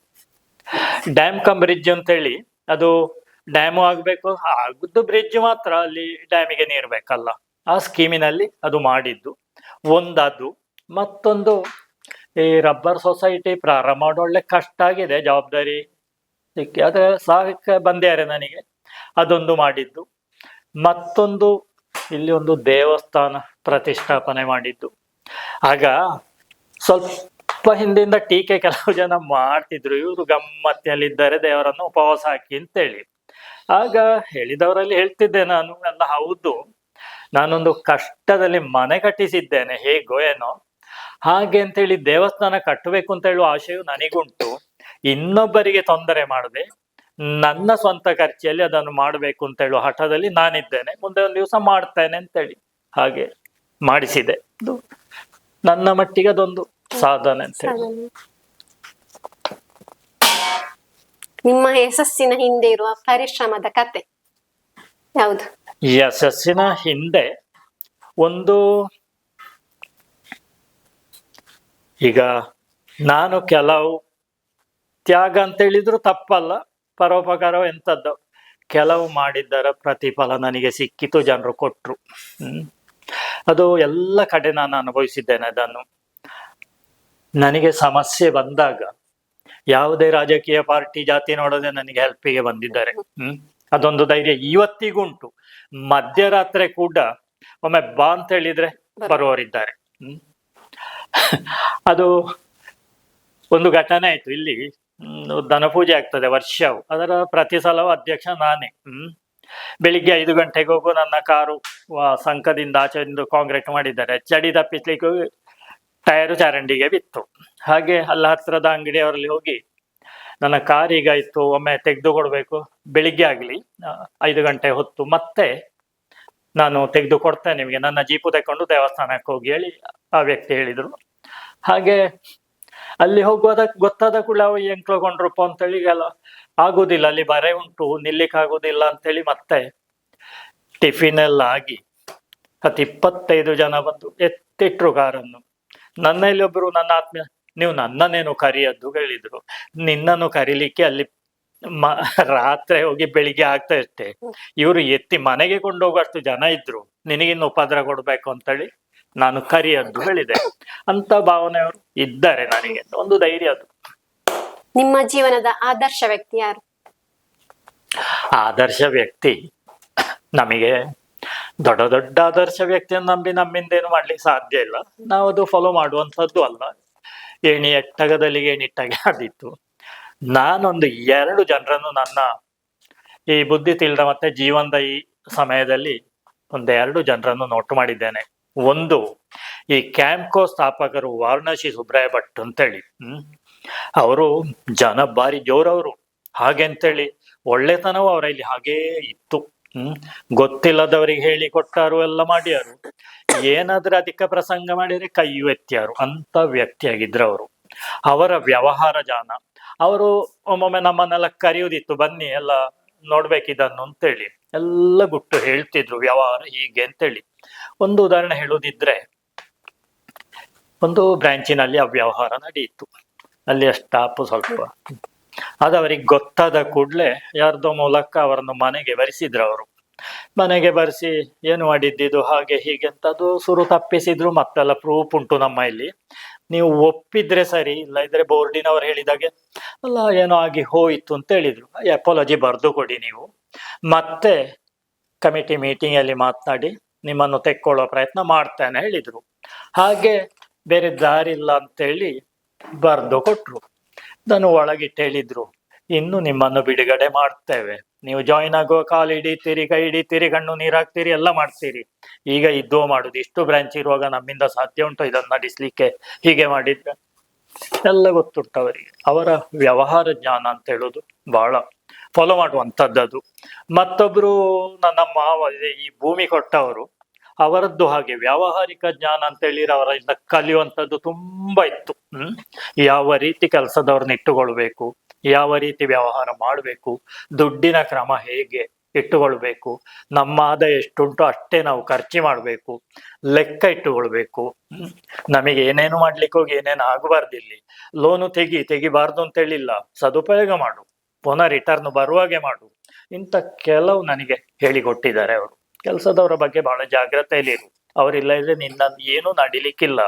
ಡ್ಯಾಮ್ ಕಮ್ ಬ್ರಿಡ್ಜ್ ಅಂತ ಹೇಳಿ, ಅದು ಡ್ಯಾಮು ಆಗ್ಬೇಕು, ಆಗುದು ಬ್ರಿಡ್ಜ್ ಮಾತ್ರ, ಅಲ್ಲಿ ಡ್ಯಾಮಿಗೆ ನೀರು ಬೇಕಲ್ಲ. ಆ ಸ್ಕೀಮಿನಲ್ಲಿ ಅದು ಮಾಡಿದ್ದು ಒಂದದು. ಮತ್ತೊಂದು ಈ ರಬ್ಬರ್ ಸೊಸೈಟಿ ಪ್ರಾರಂಭ ಮಾಡೋ ಒಳ್ಳೆ ಕಷ್ಟ ಆಗಿದೆ, ಜವಾಬ್ದಾರಿ ಸಿಕ್ಕಿ ಅದ ಸಹಕ್ಕೆ ಬಂದ್ಯಾರೆ ನನಗೆ, ಅದೊಂದು ಮಾಡಿದ್ದು. ಮತ್ತೊಂದು ಇಲ್ಲಿ ಒಂದು ದೇವಸ್ಥಾನ ಪ್ರತಿಷ್ಠಾಪನೆ ಮಾಡಿದ್ದು. ಆಗ ಸ್ವಲ್ಪ ಹಿಂದಿಂದ ಟೀಕೆ ಕೆಲವು ಜನ ಮಾಡ್ತಿದ್ರು, ಇವರು ಗಮ್ಮತ್ತಿನಲ್ಲಿದ್ದಾರೆ, ದೇವರನ್ನು ಉಪವಾಸ ಹಾಕಿ ಅಂತೇಳಿ. ಆಗ ಹೇಳಿದವರಲ್ಲಿ ಹೇಳ್ತಿದ್ದೆ ನಾನು, ಎಲ್ಲ ಹೌದು, ನಾನೊಂದು ಕಷ್ಟದಲ್ಲಿ ಮನೆ ಕಟ್ಟಿಸಿದ್ದೇನೆ, ಹೇಗೋ ಏನೋ ಹಾಗೆ ಅಂತೇಳಿ ದೇವಸ್ಥಾನ ಕಟ್ಟಬೇಕು ಅಂತ ಹೇಳುವ ಆಶೆಯು ನನಗುಂಟು. ಇನ್ನೊಬ್ಬರಿಗೆ ತೊಂದರೆ ಮಾಡದೆ ನನ್ನ ಸ್ವಂತ ಖರ್ಚಿಯಲ್ಲಿ ಅದನ್ನು ಮಾಡಬೇಕು ಅಂತ ಹೇಳುವ ಹಠದಲ್ಲಿ ನಾನಿದ್ದೇನೆ. ಮುಂದೆ ಒಂದು ದಿವಸ ಮಾಡ್ತೇನೆ ಅಂತೇಳಿ ಹಾಗೆ ಮಾಡಿಸಿದೆ. ನನ್ನ ಮಟ್ಟಿಗೆ ಅದೊಂದು ಸಾಧನೆ ಅಂತ ಹೇಳಿ. ನಿಮ್ಮ ಯಶಸ್ಸಿನ ಹಿಂದೆ ಇರುವ ಪರಿಶ್ರಮದ ಕತೆ ಯಾವುದು? ಯಶಸ್ಸಿನ ಹಿಂದೆ ಒಂದು, ಈಗ ನಾನು ಕೆಲವು ತ್ಯಾಗ ಅಂತ ಹೇಳಿದ್ರು ತಪ್ಪಲ್ಲ, ಪರೋಪಕಾರ ಎಂಥದ್ದು, ಕೆಲವು ಮಾಡಿದ್ದರ ಪ್ರತಿಫಲ ನನಗೆ ಸಿಕ್ಕಿತು, ಜನರು ಕೊಟ್ರು. ಅದು ಎಲ್ಲ ಕಡೆ ನಾನು ಅನುಭವಿಸಿದ್ದೇನೆ ಅದನ್ನು. ನನಗೆ ಸಮಸ್ಯೆ ಬಂದಾಗ ಯಾವುದೇ ರಾಜಕೀಯ ಪಾರ್ಟಿ ಜಾತಿ ನೋಡದೆ ನನಗೆ ಹೆಲ್ಪಿಗೆ ಬಂದಿದ್ದಾರೆ. ಅದೊಂದು ಧೈರ್ಯ ಇವತ್ತಿಗುಂಟು. ಮಧ್ಯರಾತ್ರಿ ಕೂಡ ಒಮ್ಮೆ ಬಾ ಅಂತ ಹೇಳಿದ್ರೆ ಬರುವವರಿದ್ದಾರೆ. ಅದು ಒಂದು ಘಟನೆ ಆಯ್ತು. ಇಲ್ಲಿ ದನಪೂಜೆ ಆಗ್ತದೆ ವರ್ಷವು, ಅದರ ಪ್ರತಿ ಸಲವೂ ಅಧ್ಯಕ್ಷ ನಾನೇ. ಬೆಳಿಗ್ಗೆ 5 ಗಂಟೆಗೆ ಹೋಗು, ನನ್ನ ಕಾರು ಸಂಕದಿಂದ ಆಚೆಯಿಂದ ಕಾಂಕ್ರೀಟ್ ಮಾಡಿದ್ದಾರೆ, ಚಡಿ ತಪ್ಪಿಸ್ಲಿಕ್ಕೆ ಟೈರು ಚರಂಡಿಗೆ ಬಿತ್ತು. ಹಾಗೆ ಅಲ್ಲ ಹತ್ರದ ಅಂಗಡಿಯವರಲ್ಲಿ ಹೋಗಿ ನನ್ನ ಕಾರ್ ಹೀಗಾಯ್ತು, ಒಮ್ಮೆ ತೆಗೆದು ಕೊಡ್ಬೇಕು, ಬೆಳಿಗ್ಗೆ ಆಗ್ಲಿ 5 ಗಂಟೆ ಹೊತ್ತು ಮತ್ತೆ ನಾನು ತೆಗೆದು ಕೊಡ್ತೇನೆ ನಿಮಗೆ, ನನ್ನ ಜೀಪು ತೆಕೊಂಡು ದೇವಸ್ಥಾನಕ್ಕೆ ಹೋಗಿ ಹೇಳಿ ಆ ವ್ಯಕ್ತಿ ಹೇಳಿದ್ರು. ಹಾಗೆ ಅಲ್ಲಿ ಹೋಗುವುದಕ್ಕೆ ಗೊತ್ತಾದ ಕೂಡ ಅವ ಎಂಕ್ಲಗೊಂಡ್ರಪ್ಪ ಅಂತೇಳಿ ಎಲ್ಲ ಆಗುದಿಲ್ಲ, ಅಲ್ಲಿ ಬರೆ ಉಂಟು, ನಿಲ್ಲಿಕ್ ಆಗುದಿಲ್ಲ ಅಂತೇಳಿ ಮತ್ತೆ ಟಿಫಿನ್ ಎಲ್ಲ ಆಗಿ 25 ಜನ ಬಂದು ಎತ್ತಿಟ್ರು ಕಾರನ್ನು. ನನ್ನಲ್ಲಿ ಒಬ್ರು ನನ್ನ ಆತ್ಮೀಯ, ನೀವು ನನ್ನನ್ನೇನು ಕರೆಯದ್ದು ಹೇಳಿದ್ರು, ನಿನ್ನನ್ನು ಕರೀಲಿಕ್ಕೆ ಅಲ್ಲಿ ರಾತ್ರಿ ಹೋಗಿ ಬೆಳಿಗ್ಗೆ ಆಗ್ತಾ ಇಷ್ಟೇ. ಇವರು ಎತ್ತಿ ಮನೆಗೆ ಕೊಂಡೋಗುವಷ್ಟು ಜನ ಇದ್ರು, ನಿನಗಿನ್ನು ಉಪದ್ರ ಕೊಡ್ಬೇಕು ಅಂತೇಳಿ ನಾನು ಕರಿಯದ್ದು ಹೇಳಿದೆ ಅಂತ ಭಾವನೆಯವರು ಇದ್ದಾರೆ. ನನಗೆ ಒಂದು ಧೈರ್ಯ ಅದು. ನಿಮ್ಮ ಜೀವನದ ಆದರ್ಶ ವ್ಯಕ್ತಿ ಯಾರು? ಆದರ್ಶ ವ್ಯಕ್ತಿ ನಮಗೆ ದೊಡ್ಡ ದೊಡ್ಡ ಆದರ್ಶ ವ್ಯಕ್ತಿಯನ್ನು ನಂಬಿ ನಮ್ಮಿಂದ ಏನು ಮಾಡ್ಲಿಕ್ಕೆ ಸಾಧ್ಯ ಇಲ್ಲ. ನಾವು ಅದು ಫಾಲೋ ಮಾಡುವಂಥದ್ದು ಅಲ್ಲ. ಏಣಿ ಎಟ್ಟಗದಲ್ಲಿ ಏಣಿಟ್ಟಾಗೆ ಆದಿತ್ತು. ನಾನೊಂದು 2 ಜನರನ್ನು ನನ್ನ ಈ ಬುದ್ಧಿ ತಿಳಿದ ಮತ್ತೆ ಜೀವನದ ಈ ಸಮಯದಲ್ಲಿ 2 ಜನರನ್ನು ನೋಟ್ ಮಾಡಿದ್ದೇನೆ. ಒಂದು, ಈ ಕ್ಯಾಂಪ್ಕೋ ಸ್ಥಾಪಕರು ವಾರಣಾಸಿ ಸುಬ್ರಾಯ ಭಟ್ ಅಂತೇಳಿ. ಅವರು ಜನ ಬಾರಿ ಜೋರವರು. ಹಾಗೆ ಅಂತೇಳಿ ಒಳ್ಳೆತನವೂ ಅವರಲ್ಲಿ ಹಾಗೇ ಇತ್ತು. ಗೊತ್ತಿಲ್ಲದವರಿಗೆ ಹೇಳಿ ಕೊಟ್ಟಾರು, ಎಲ್ಲ ಮಾಡ್ಯಾರು. ಏನಾದ್ರೂ ಅಧಿಕ ಪ್ರಸಂಗ ಮಾಡಿದ್ರೆ ಕೈಯು ಎತ್ಯಾರು ಅಂತ ವ್ಯಕ್ತಿಯಾಗಿದ್ರು ಅವರು. ಅವರ ವ್ಯವಹಾರ ಜಾನ. ಅವರು ಒಮ್ಮೊಮ್ಮೆ ನಮ್ಮನ್ನೆಲ್ಲ ಕರೆಯುವುದಿತ್ತು, ಬನ್ನಿ ಎಲ್ಲ ನೋಡ್ಬೇಕಿದನ್ನು ಅಂತೇಳಿ. ಎಲ್ಲ ಗುಟ್ಟು ಹೇಳ್ತಿದ್ರು ವ್ಯವಹಾರ ಹೀಗೆ ಅಂತೇಳಿ. ಒಂದು ಉದಾಹರಣೆ ಹೇಳುವುದಿದ್ರೆ, ಒಂದು ಬ್ರಾಂಚಿನಲ್ಲಿ ಆ ವ್ಯವಹಾರ ನಡೆಯಿತು. ಅಲ್ಲಿ ಸ್ಟಾಪ್ ಸ್ವಲ್ಪ ಅದು ಅವರಿಗೆ ಗೊತ್ತಾದ ಕೂಡ್ಲೆ ಯಾರ್ದೋ ಮೂಲಕ ಅವರನ್ನು ಮನೆಗೆ ಬರಿಸಿದ್ರು. ಅವರು ಮನೆಗೆ ಬರೆಸಿ ಏನು ಮಾಡಿದ್ದಿದ್ದು ಹಾಗೆ ಹೀಗೆ ಅಂತ ಅದು ಸುರು ತಪ್ಪಿಸಿದ್ರು. ಮತ್ತೆಲ್ಲ ಪ್ರೂಫ್ ಉಂಟು ನಮ್ಮ ಇಲ್ಲಿ, ನೀವು ಒಪ್ಪಿದ್ರೆ ಸರಿ, ಇಲ್ಲ ಇದ್ರೆ ಬೋರ್ಡಿನವರು ಹೇಳಿದಾಗೆ ಅಲ್ಲ ಏನೋ ಆಗಿ ಹೋಯಿತು ಅಂತ ಹೇಳಿದ್ರು. ಅಪಾಲಜಿ ಬರೆದು ಕೊಡಿ ನೀವು, ಮತ್ತೆ ಕಮಿಟಿ ಮೀಟಿಂಗ್ ಅಲ್ಲಿ ಮಾತನಾಡಿ ನಿಮ್ಮನ್ನು ತೆಕ್ಕೊಳ್ಳೋ ಪ್ರಯತ್ನ ಮಾಡ್ತೇನೆ ಹೇಳಿದ್ರು. ಹಾಗೆ ಬೇರೆ ದಾರಿ ಇಲ್ಲ ಅಂತೇಳಿ ಬರ್ದು ಕೊಟ್ರು. ನಾನು ಒಳಗಿಟ್ಟು ಹೇಳಿದ್ರು, ಇನ್ನು ನಿಮ್ಮನ್ನು ಬಿಡುಗಡೆ ಮಾಡ್ತೇವೆ, ನೀವು ಜಾಯಿನ್ ಆಗುವ ಕಾಲು ಹಿಡಿತೀರಿ, ಕೈ ಹಿಡಿತೀರಿ, ಕಣ್ಣು ನೀರಾಕ್ತೀರಿ, ಎಲ್ಲ ಮಾಡ್ತೀರಿ. ಈಗ ಇದ್ದೋ ಮಾಡುದು, ಇಷ್ಟು ಬ್ರಾಂಚ್ ಇರುವಾಗ ನಮ್ಮಿಂದ ಸಾಧ್ಯ ಉಂಟು ಇದನ್ನ ನಡೆಸ್ಲಿಕ್ಕೆ? ಹೀಗೆ ಮಾಡಿದ್ರೆ ಎಲ್ಲ ಗೊತ್ತುಂಟು ಅವರಿಗೆ. ಅವರ ವ್ಯವಹಾರ ಜ್ಞಾನ ಅಂತ ಹೇಳುದು ಬಹಳ ಫಾಲೋ ಮಾಡುವಂಥದ್ದು. ಮತ್ತೊಬ್ರು ನನ್ನ ಮಾವ, ಈ ಭೂಮಿ ಕೊಟ್ಟವರು, ಅವರದ್ದು ಹಾಗೆ ವ್ಯಾವಹಾರಿಕ ಜ್ಞಾನ ಅಂತ ಹೇಳಿದ್ರೆ ಅವರಿಂದ ಕಲಿಯುವಂಥದ್ದು ತುಂಬಾ ಇತ್ತು. ಯಾವ ರೀತಿ ಕೆಲಸದವ್ರನ್ನ ಇಟ್ಟುಕೊಳ್ಬೇಕು, ಯಾವ ರೀತಿ ವ್ಯವಹಾರ ಮಾಡಬೇಕು, ದುಡ್ಡಿನ ಕ್ರಮ ಹೇಗೆ ಇಟ್ಟುಕೊಳ್ಬೇಕು, ನಮ್ಮ ಆದಾಯ ಎಷ್ಟುಂಟು ಅಷ್ಟೇ ನಾವು ಖರ್ಚು ಮಾಡಬೇಕು, ಲೆಕ್ಕ ಇಟ್ಟುಕೊಳ್ಬೇಕು. ನಮಗೆ ಏನೇನು ಮಾಡ್ಲಿಕ್ಕೆ ಹೋಗಿ ಏನೇನು ಆಗಬಾರ್ದು. ಇಲ್ಲಿ ಲೋನು ತೆಗಿಬಾರ್ದು ಅಂತ ಹೇಳಿಲ್ಲ, ಸದುಪಯೋಗ ಮಾಡು, ಪುನಃ ರಿಟರ್ನ್ ಬರುವಾಗೆ ಮಾಡು. ಇಂಥ ಕೆಲವು ನನಗೆ ಹೇಳಿಕೊಟ್ಟಿದ್ದಾರೆ ಅವರು. ಕೆಲಸದವರ ಬಗ್ಗೆ ಬಹಳ ಜಾಗ್ರತೆಯಲ್ಲಿ ಇರು, ಅವರಿಲ್ಲ ಇದ್ರೆ ನಿನ್ನ ಏನು ನಡಿಲಿಕ್ಕಿಲ್ಲ,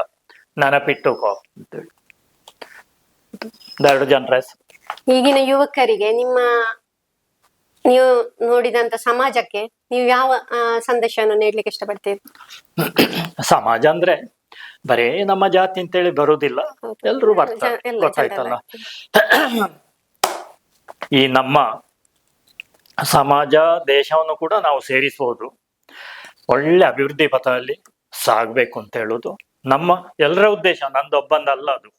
ನೆನಪಿಟ್ಟುಕೋ ಅಂತೇಳಿ. 2 ಜನರ ಹೆಸರು. ಈಗಿನ ಯುವಕರಿಗೆ ನೀವು ನೋಡಿದಂತ ಸಮಾಜಕ್ಕೆ ನೀವು ಯಾವ ಸಂದೇಶವನ್ನು ನೀಡ್ಲಿಕ್ಕೆ ಇಷ್ಟಪಡ್ತೀರಿ? ಸಮಾಜ ಅಂದ್ರೆ ಬರೇ ನಮ್ಮ ಜಾತಿ ಅಂತೇಳಿ ಬರುವುದಿಲ್ಲ, ಎಲ್ರು ಬರ್ತಾರೆ, ಗೊತ್ತಾಯ್ತಲ್ಲ. ಈ ನಮ್ಮ ಸಮಾಜ ದೇಶವನ್ನು ಕೂಡ ನಾವು ಸೇರಿಸಬಹುದು, ಒಳ್ಳೆ ಅಭಿವೃದ್ಧಿ ಪಥದಲ್ಲಿ ಸಾಗ್ಬೇಕು ಅಂತ ಹೇಳುದು ನಮ್ಮ ಎಲ್ಲರ ಉದ್ದೇಶ, ನಂದೊಬ್ಬಂದಲ್ಲ ಅದು.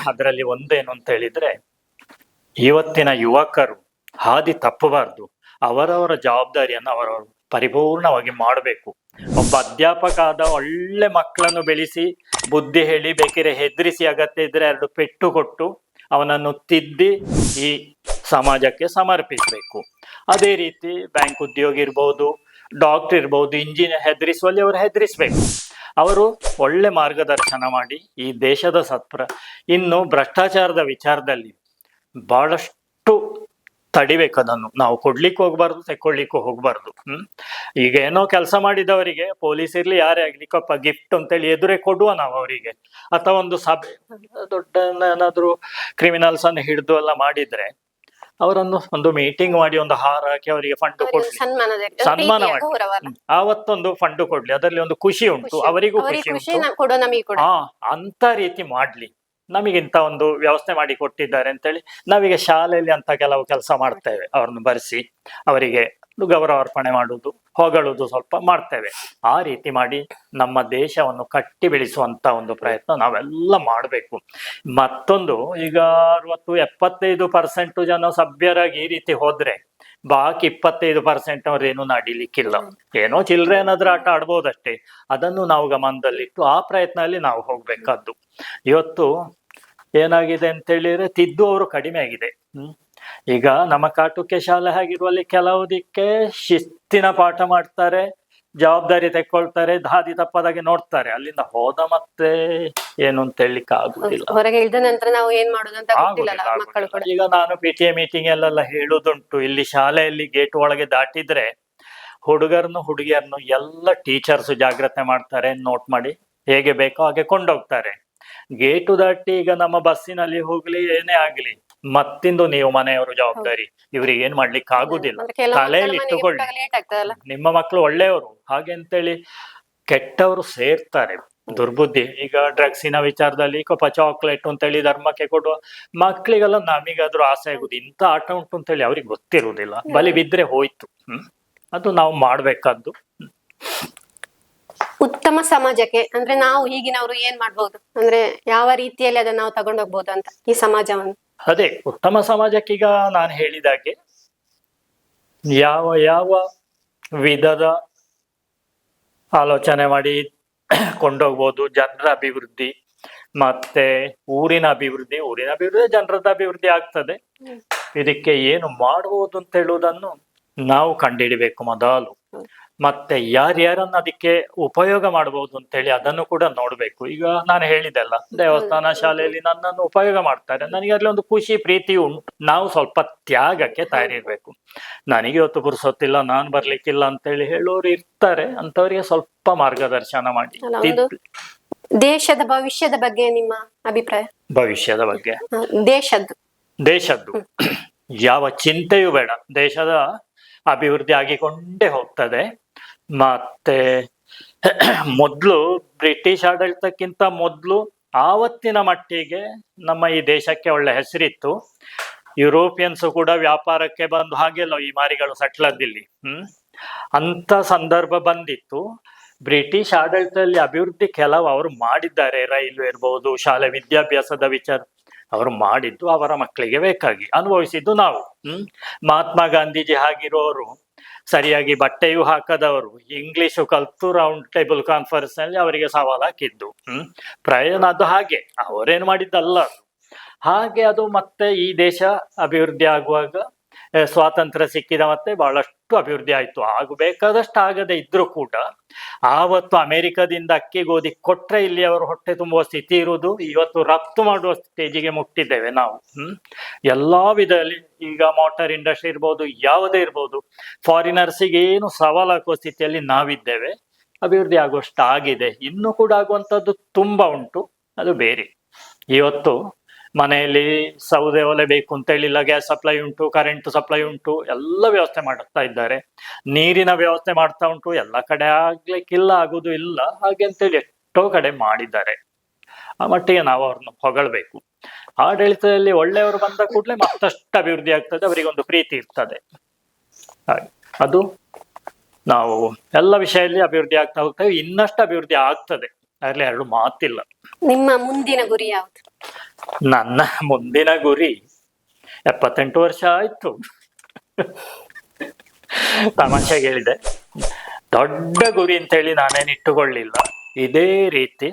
ಅದರಲ್ಲಿ ಒಂದೇನು ಅಂತ ಹೇಳಿದ್ರೆ, ಇವತ್ತಿನ ಯುವಕರು ಹಾದಿ ತಪ್ಪಬಾರ್ದು, ಅವರವರ ಜವಾಬ್ದಾರಿಯನ್ನು ಅವರವರು ಪರಿಪೂರ್ಣವಾಗಿ ಮಾಡಬೇಕು. ಒಬ್ಬ ಅಧ್ಯಾಪಕ ಆದ ಒಳ್ಳೆ ಮಕ್ಕಳನ್ನು ಬೆಳೆಸಿ ಬುದ್ಧಿ ಹೇಳಿ, ಬೇಕಿದ್ರೆ ಹೆದರಿಸಿ, ಅಗತ್ಯ ಇದ್ರೆ 2 ಪೆಟ್ಟು ಕೊಟ್ಟು ಅವನನ್ನು ತಿದ್ದಿ ಈ ಸಮಾಜಕ್ಕೆ ಸಮರ್ಪಿಸಬೇಕು. ಅದೇ ರೀತಿ ಬ್ಯಾಂಕ್ ಉದ್ಯೋಗಿ ಇರ್ಬೋದು, ಡಾಕ್ಟರ್ ಇರ್ಬೋದು, ಇಂಜಿನಿಯರ್, ಹೆದರಿಸುವಲ್ಲಿ ಅವರು ಹೆದರಿಸ್ಬೇಕು. ಅವರು ಒಳ್ಳೆ ಮಾರ್ಗದರ್ಶನ ಮಾಡಿ ಈ ದೇಶದ ಇನ್ನು ಭ್ರಷ್ಟಾಚಾರದ ವಿಚಾರದಲ್ಲಿ ಬಹಳಷ್ಟು ತಡಿಬೇಕು. ಅದನ್ನು ನಾವು ಕೊಡ್ಲಿಕ್ಕೆ ಹೋಗ್ಬಾರ್ದು, ತೆಕ್ಕೊಳ್ಳಿಕ್ಕೂ ಹೋಗ್ಬಾರ್ದು. ಈಗ ಏನೋ ಕೆಲಸ ಮಾಡಿದವರಿಗೆ ಪೊಲೀಸ್ ಇರ್ಲಿ ಯಾರೇ ಆಗ್ಲಿ ಗಿಫ್ಟ್ ಅಂತೇಳಿ ಎದುರೇ ಕೊಡುವ ನಾವು ಅವರಿಗೆ, ಅಥವಾ ಒಂದು ಸಭೆ ದೊಡ್ಡ ಏನಾದ್ರು ಕ್ರಿಮಿನಲ್ಸ್ ಅನ್ನು ಹಿಡಿದು ಎಲ್ಲ ಮಾಡಿದ್ರೆ ಅವರನ್ನು ಒಂದು ಮೀಟಿಂಗ್ ಮಾಡಿ ಒಂದು ಹಾರ ಹಾಕಿ ಅವರಿಗೆ ಫಂಡ್ ಕೊಡ್ಲಿ, ಸನ್ಮಾನ ಮಾಡಿ ಆವತ್ತೊಂದು ಫಂಡ್ ಕೊಡ್ಲಿ, ಅದರಲ್ಲಿ ಒಂದು ಖುಷಿ ಉಂಟು, ಅವರಿಗೂ ಖುಷಿ ಉಂಟು. ಅಂತ ರೀತಿ ಮಾಡ್ಲಿ. ನಮಗಿಂತ ಒಂದು ವ್ಯವಸ್ಥೆ ಮಾಡಿ ಕೊಟ್ಟಿದ್ದಾರೆ ಅಂತೇಳಿ ನಾವೀಗ ಶಾಲೆಯಲ್ಲಿ ಅಂತ ಕೆಲವು ಕೆಲಸ ಮಾಡ್ತೇವೆ, ಅವ್ರನ್ನು ಬರೆಸಿ ಅವರಿಗೆ ಗೌರವ ಅರ್ಪಣೆ ಮಾಡುವುದು, ಹೊಗಳುವುದು ಸ್ವಲ್ಪ ಮಾಡ್ತೇವೆ. ಆ ರೀತಿ ಮಾಡಿ ನಮ್ಮ ದೇಶವನ್ನು ಕಟ್ಟಿ ಬೆಳೆಸುವಂತ ಒಂದು ಪ್ರಯತ್ನ ನಾವೆಲ್ಲ ಮಾಡಬೇಕು. ಮತ್ತೊಂದು, ಈಗ 60-75% ಜನ ಸಭ್ಯರಾಗಿ ಈ ರೀತಿ ಹೋದ್ರೆ ಬಾಕಿ 25% ಅವ್ರೇನು ನಡಿಲಿಕ್ಕಿಲ್ಲ. ಏನೋ ಚಿಲ್ಲರೆ ಏನಾದ್ರೂ ಆಟ ಆಡ್ಬೋದಷ್ಟೇ. ಅದನ್ನು ನಾವು ಗಮನದಲ್ಲಿಟ್ಟು ಆ ಪ್ರಯತ್ನದಲ್ಲಿ ನಾವು ಹೋಗ್ಬೇಕಾದ್ದು. ಇವತ್ತು ಏನಾಗಿದೆ ಅಂತ ಹೇಳಿದ್ರೆ, ತಿದ್ದುವವರು ಕಡಿಮೆ ಆಗಿದೆ. ಈಗ ನಮ್ಮ ಕಾಟುಕೆ ಶಾಲೆ ಆಗಿರುವಲ್ಲಿ ಕೆಲವುದಕ್ಕೆ ಶಿಸ್ತಿನ ಪಾಠ ಮಾಡ್ತಾರೆ, ಜವಾಬ್ದಾರಿ ತೆಕ್ಕೊಳ್ತಾರೆ, ದಾರಿ ತಪ್ಪದಾಗೆ ನೋಡ್ತಾರೆ. ಅಲ್ಲಿಂದ ಹೋದ ಮತ್ತೆ ಏನು ಅಂತ ಹೇಳಲಿಕ್ಕೆ ಆಗುದಿಲ್ಲ. ಹೊರಗೆ ಇಳಿದ ನಂತರ ನಾವು ಏನ್ ಮಾಡುದು ಅಂತ ಗೊತ್ತಿಲ್ಲ ಆಗುದಿಲ್ಲ, ಮಕ್ಕಳು ಕೂಡ. ಈಗ ನಾನು PTA ಮೀಟಿಂಗ್ ಅಲ್ಲೆಲ್ಲ ಹೇಳುದುಂಟು, ಇಲ್ಲಿ ಶಾಲೆಯಲ್ಲಿ ಗೇಟ್ ಒಳಗೆ ದಾಟಿದ್ರೆ ಹುಡುಗರನ್ನು ಹುಡುಗಿಯರನ್ನು ಎಲ್ಲ ಟೀಚರ್ಸ್ ಜಾಗ್ರತೆ ಮಾಡ್ತಾರೆ, ನೋಟ್ ಮಾಡಿ ಹೇಗೆ ಬೇಕೋ ಹಾಗೆ ಕೊಂಡೋಗ್ತಾರೆ. ಗೇಟು ದಾಟಿ ಈಗ ನಮ್ಮ ಬಸ್ಸಿನಲ್ಲಿ ಹೋಗ್ಲಿ ಏನೇ ಆಗ್ಲಿ ಮತ್ತಿಂದು ನೀವು ಮನೆಯವರು ಜವಾಬ್ದಾರಿ, ಇವ್ರಿಗೆ ಏನ್ ಮಾಡ್ಲಿಕ್ಕೆ ಆಗುದಿಲ್ಲ. ಅಂದ್ರೆ ಕೆಲವು ತಲೆಯಲ್ಲಿ ಮಕ್ಕಳ ಮನೆಗೆ ಇಟ್ಟುಕೊಳ್ಳಿ, ಬಿಟ್ಟಾಗ ಲೇಟ್ ಆಗ್ತದಲ್ಲ. ನಿಮ್ಮ ಮಕ್ಕಳು ಒಳ್ಳೆಯವರು ಹಾಗೆ ಅಂತೇಳಿ ಕೆಟ್ಟವರು ಸೇರ್ತಾರೆ. ದುರ್ಬುದ್ಧಿ, ಈಗ ಡ್ರಗ್ಸಿನ ವಿಚಾರದಲ್ಲಿ ಚಾಕ್ಲೇಟ್ ಅಂತೇಳಿ ಧರ್ಮಕ್ಕೆ ಕೊಡುವ ಮಕ್ಕಳಿಗೆಲ್ಲ ನಮಿಗಾದ್ರೂ ಆಸೆ ಆಗುದು, ಇಂಥ ಆಟ ಉಂಟು ಅಂತೇಳಿ ಅವ್ರಿಗೆ ಗೊತ್ತಿರುವುದಿಲ್ಲ. ಬಲಿ ಬಿದ್ರೆ ಹೋಯ್ತು. ಅದು ನಾವು ಮಾಡ್ಬೇಕಾದ್ದು. ಉತ್ತಮ ಸಮಾಜಕ್ಕೆ ಅಂದ್ರೆ ನಾವು ಈಗಿನವರು ಏನ್ ಮಾಡ್ಬೋದು, ಅಂದ್ರೆ ಯಾವ ರೀತಿಯಲ್ಲಿ ಅದನ್ನ ನಾವು ತಗೊಂಡೋಗ್ಬೋದು ಅಂತ ಈ ಸಮಾಜವನ್ನು? ಅದೇ ಉತ್ತಮ ಸಮಾಜಕ್ಕೆ ಈಗ ನಾನು ಹೇಳಿದಾಗೆ ಯಾವ ಯಾವ ವಿಧದ ಆಲೋಚನೆ ಮಾಡಿ ಕೊಂಡೋಗ್ಬೋದು. ಜನರ ಅಭಿವೃದ್ಧಿ ಮತ್ತೆ ಊರಿನ ಅಭಿವೃದ್ಧಿ ಜನರದ ಅಭಿವೃದ್ಧಿ ಆಗ್ತದೆ. ಇದಕ್ಕೆ ಏನು ಮಾಡಬಹುದು ಅಂತ ಹೇಳುವುದನ್ನು ನಾವು ಕಂಡುಹಿಡಿಬೇಕು ಮೊದಲು. ಮತ್ತೆ ಯಾರ್ಯಾರನ್ನ ಅದಕ್ಕೆ ಉಪಯೋಗ ಮಾಡಬಹುದು ಅಂತ ಹೇಳಿ ಅದನ್ನು ಕೂಡ ನೋಡ್ಬೇಕು. ಈಗ ನಾನು ಹೇಳಿದೆಲ್ಲ, ದೇವಸ್ಥಾನ ಶಾಲೆಯಲ್ಲಿ ನನ್ನನ್ನು ಉಪಯೋಗ ಮಾಡ್ತಾರೆ, ನನಗೆ ಅಲ್ಲಿ ಒಂದು ಖುಷಿ ಪ್ರೀತಿ ಉಂಟು. ನಾವು ಸ್ವಲ್ಪ ತ್ಯಾಗಕ್ಕೆ ತಯಾರಿರ್ಬೇಕು. ನನಗೆ ಇವತ್ತು ಪುರ್ಸೊತ್ತಿಲ್ಲ, ನಾನು ಬರ್ಲಿಕ್ಕಿಲ್ಲ ಅಂತೇಳಿ ಹೇಳೋರು ಇರ್ತಾರೆ, ಅಂತವರಿಗೆ ಸ್ವಲ್ಪ ಮಾರ್ಗದರ್ಶನ ಮಾಡಿ. ದೇಶದ ಭವಿಷ್ಯದ ಬಗ್ಗೆ ನಿಮ್ಮ ಅಭಿಪ್ರಾಯ? ಭವಿಷ್ಯದ ಬಗ್ಗೆ ದೇಶದ್ದು ಯಾವ ಚಿಂತೆಯೂ ಬೇಡ, ದೇಶದ ಅಭಿವೃದ್ಧಿ ಆಗಿಕೊಂಡೇ ಹೋಗ್ತದೆ. ಮತ್ತೆ ಮೊದ್ಲು ಬ್ರಿಟಿಷ್ ಆಡಳಿತಕ್ಕಿಂತ ಮೊದ್ಲು ಆವತ್ತಿನ ಮಟ್ಟಿಗೆ ನಮ್ಮ ಈ ದೇಶಕ್ಕೆ ಒಳ್ಳೆ ಹೆಸರಿತ್ತು. ಯುರೋಪಿಯನ್ಸ್ ಕೂಡ ವ್ಯಾಪಾರಕ್ಕೆ ಬಂದು ಹಾಗೆಲ್ಲ ಈ ಮಾರಿಗಳು ಸಟ್ಲದ್ದಿಲ್ಲಿ. ಅಂತ ಸಂದರ್ಭ ಬಂದಿತ್ತು. ಬ್ರಿಟಿಷ್ ಆಡಳಿತದಲ್ಲಿ ಅಭಿವೃದ್ಧಿ ಕೆಲವು ಅವರು ಮಾಡಿದ್ದಾರೆ, ರೈಲ್ವೆ ಇರ್ಬೋದು, ಶಾಲೆ ವಿದ್ಯಾಭ್ಯಾಸದ ವಿಚಾರ ಅವರು ಮಾಡಿದ್ದು ಅವರ ಮಕ್ಕಳಿಗೆ ಬೇಕಾಗಿ, ಅನುಭವಿಸಿದ್ದು ನಾವು. ಮಹಾತ್ಮ ಗಾಂಧೀಜಿ ಹಾಗಿರೋರು ಸರಿಯಾಗಿ ಬಟ್ಟೆಯೂ ಹಾಕದವರು, ಇಂಗ್ಲಿಷು ಕಲ್ತು ರೌಂಡ್ ಟೇಬಲ್ ಕಾನ್ಫರೆನ್ಸ್ ನಲ್ಲಿ ಅವರಿಗೆ ಸವಾಲು ಹಾಕಿದ್ದು. ಪ್ರಯೋಜನ ಅದು ಹಾಗೆ, ಅವರೇನು ಮಾಡಿದ್ದಲ್ಲ ಅದು ಹಾಗೆ. ಅದು ಮತ್ತೆ ಈ ದೇಶ ಅಭಿವೃದ್ಧಿ ಆಗುವಾಗ ಸ್ವಾತಂತ್ರ್ಯ ಸಿಕ್ಕಿದ ಮತ್ತೆ ಬಹಳಷ್ಟು ಅಭಿವೃದ್ಧಿ ಆಯ್ತು. ಆಗಬೇಕಾದಷ್ಟು ಆಗದೆ ಇದ್ರೂ ಕೂಡ ಆವತ್ತು ಅಮೆರಿಕದಿಂದ ಅಕ್ಕಿ ಗೋಧಿ ಕೊಟ್ರೆ ಇಲ್ಲಿ ಅವರು ಹೊಟ್ಟೆ ತುಂಬುವ ಸ್ಥಿತಿ ಇರುವುದು. ಇವತ್ತು ರಫ್ತು ಮಾಡುವ ಸ್ಟೇಜಿಗೆ ಮುಟ್ಟಿದ್ದೇವೆ ನಾವು. ಎಲ್ಲಾ ವಿಧದಲ್ಲಿ ಈಗ ಮೋಟಾರ್ ಇಂಡಸ್ಟ್ರಿ ಇರ್ಬೋದು, ಯಾವುದೇ ಇರ್ಬೋದು, ಫಾರಿನರ್ಸಿಗೆ ಏನು ಸವಾಲು ಹಾಕುವ ಸ್ಥಿತಿಯಲ್ಲಿ ನಾವಿದ್ದೇವೆ. ಅಭಿವೃದ್ಧಿ ಆಗುವಷ್ಟು ಆಗಿದೆ, ಇನ್ನೂ ಕೂಡ ಆಗುವಂಥದ್ದು ತುಂಬಾ ಉಂಟು, ಅದು ಬೇರೆ. ಇವತ್ತು ಮನೆಯಲ್ಲಿ ಸೌದೆ ಒಲೆ ಬೇಕು ಅಂತ ಹೇಳಿಲ್ಲ, ಗ್ಯಾಸ್ ಸಪ್ಲೈ ಉಂಟು, ಕರೆಂಟ್ ಸಪ್ಲೈ ಉಂಟು, ಎಲ್ಲ ವ್ಯವಸ್ಥೆ ಮಾಡ್ತಾ ಇದ್ದಾರೆ. ನೀರಿನ ವ್ಯವಸ್ಥೆ ಮಾಡ್ತಾ ಉಂಟು, ಎಲ್ಲ ಕಡೆ ಆಗ್ಲಿಕ್ಕಿಲ್ಲ, ಆಗುದು ಇಲ್ಲ ಹಾಗೆ ಅಂತೇಳಿ ಎಷ್ಟೋ ಕಡೆ ಮಾಡಿದ್ದಾರೆ. ಆ ಮಟ್ಟಿಗೆ ನಾವು ಅವ್ರನ್ನ ಹೊಗಳ್ಬೇಕು. ಆಡಳಿತದಲ್ಲಿ ಒಳ್ಳೆಯವರು ಬಂದ ಕೂಡಲೇ ಮತ್ತಷ್ಟು ಅಭಿವೃದ್ಧಿ ಆಗ್ತದೆ, ಅವರಿಗೊಂದು ಪ್ರೀತಿ ಇರ್ತದೆ. ಹಾಗೆ ಅದು ನಾವು ಎಲ್ಲ ವಿಷಯದಲ್ಲಿ ಅಭಿವೃದ್ಧಿ ಆಗ್ತಾ ಹೋಗ್ತೇವೆ, ಇನ್ನಷ್ಟು ಅಭಿವೃದ್ಧಿ ಆಗ್ತದೆ, ಅದ್ರಲ್ಲಿ ಎರಡು ಮಾತಿಲ್ಲ. ನಿಮ್ಮ ಮುಂದಿನ ಗುರಿ ಯಾವುದು? ನನ್ನ ಮುಂದಿನ ಗುರಿ 78 ವರ್ಷ ಆಯ್ತು. ತಮಾಷೆಗೆ ಹೇಳಿದೆ, ದೊಡ್ಡ ಗುರಿ ಅಂತ ಹೇಳಿ ನಾನೇನು ಇಟ್ಟುಕೊಳ್ಳಿಲ್ಲ. ಇದೇ ರೀತಿ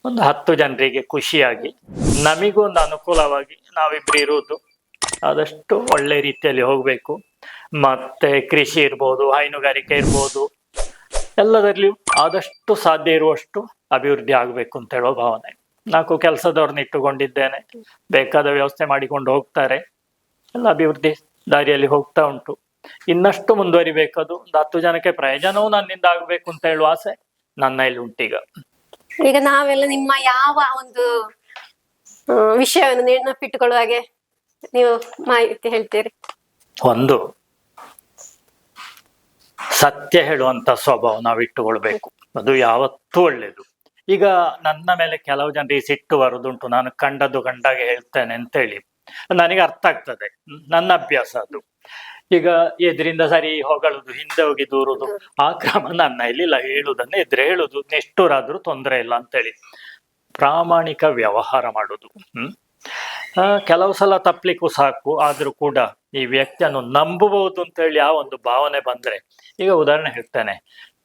ಒಂದು 10 ಜನರಿಗೆ ಖುಷಿಯಾಗಿ, ನಮಿಗೂ ಒಂದು ಅನುಕೂಲವಾಗಿ ನಾವಿಬ್ರು ಇರುವುದು ಆದಷ್ಟು ಒಳ್ಳೆ ರೀತಿಯಲ್ಲಿ ಹೋಗ್ಬೇಕು. ಮತ್ತೆ ಕೃಷಿ ಇರ್ಬೋದು, ಹೈನುಗಾರಿಕೆ ಇರ್ಬೋದು, ಎಲ್ಲದರಲ್ಲಿಯೂ ಆದಷ್ಟು ಸಾಧ್ಯ ಇರುವಷ್ಟು ಅಭಿವೃದ್ಧಿ ಆಗ್ಬೇಕು ಅಂತ ಹೇಳೋ ಭಾವನೆ. 4 ಕೆಲಸದವ್ರನ್ನ ಇಟ್ಟುಕೊಂಡಿದ್ದೇನೆ, ಬೇಕಾದ ವ್ಯವಸ್ಥೆ ಮಾಡಿಕೊಂಡು ಹೋಗ್ತಾರೆ, ಎಲ್ಲ ಅಭಿವೃದ್ಧಿ ದಾರಿಯಲ್ಲಿ ಹೋಗ್ತಾ ಉಂಟು. ಇನ್ನಷ್ಟು ಮುಂದುವರಿಬೇಕದು. ಒಂದು 10 ಜನಕ್ಕೆ ಪ್ರಯೋಜನವೂ ನನ್ನಿಂದ ಆಗ್ಬೇಕು ಅಂತ ಹೇಳುವ ಆಸೆ ನನ್ನ ಇಲ್ಲಿ ಉಂಟೀಗ. ಈಗ ನಾವೆಲ್ಲ ನಿಮ್ಮ ಯಾವ ಒಂದು ವಿಷಯವನ್ನು ನೆನಪಿಟ್ಟುಕೊಳ್ಳುವ ಹಾಗೆ ನೀವು ಮಾಹಿತಿ ಹೇಳ್ತೀರಿ? ಒಂದು, ಸತ್ಯ ಹೇಳುವಂತ ಸ್ವಭಾವ ನಾವು ಇಟ್ಟುಕೊಳ್ಬೇಕು, ಅದು ಯಾವತ್ತೂ ಒಳ್ಳೇದು. ಈಗ ನನ್ನ ಮೇಲೆ ಕೆಲವು ಜನರಿಗೆ ಸಿಟ್ಟು ಬರುದುಂಟು, ನಾನು ಕಂಡದ್ದು ಕಂಡಾಗೆ ಹೇಳ್ತೇನೆ ಅಂತೇಳಿ. ನನಗೆ ಅರ್ಥ ಆಗ್ತದೆ, ನನ್ನ ಅಭ್ಯಾಸ ಅದು. ಈಗ ಎದುರಿಂದ ಸರಿ ಹೊಗಳುದು, ಹಿಂದೆ ಹೋಗಿ ದೂರುದು, ಆ ಕ್ರಮ ನನ್ನ ಇಲ್ಲಿಲ್ಲ. ಹೇಳುದನ್ನ ಎದುರೇ ಹೇಳುದು, ನೆಷ್ಟೂರಾದ್ರೂ ತೊಂದರೆ ಇಲ್ಲ ಅಂತೇಳಿ ಪ್ರಾಮಾಣಿಕ ವ್ಯವಹಾರ ಮಾಡುದು. ಕೆಲವು ಸಲ ತಪ್ಪಲಿಕ್ಕೂ ಸಾಕು, ಆದ್ರೂ ಕೂಡ ಈ ವ್ಯಕ್ತಿಯನ್ನು ನಂಬಬಹುದು ಅಂತ ಹೇಳಿ ಆ ಒಂದು ಭಾವನೆ ಬಂದ್ರೆ, ಈಗ ಉದಾಹರಣೆ ಹೇಳ್ತೇನೆ,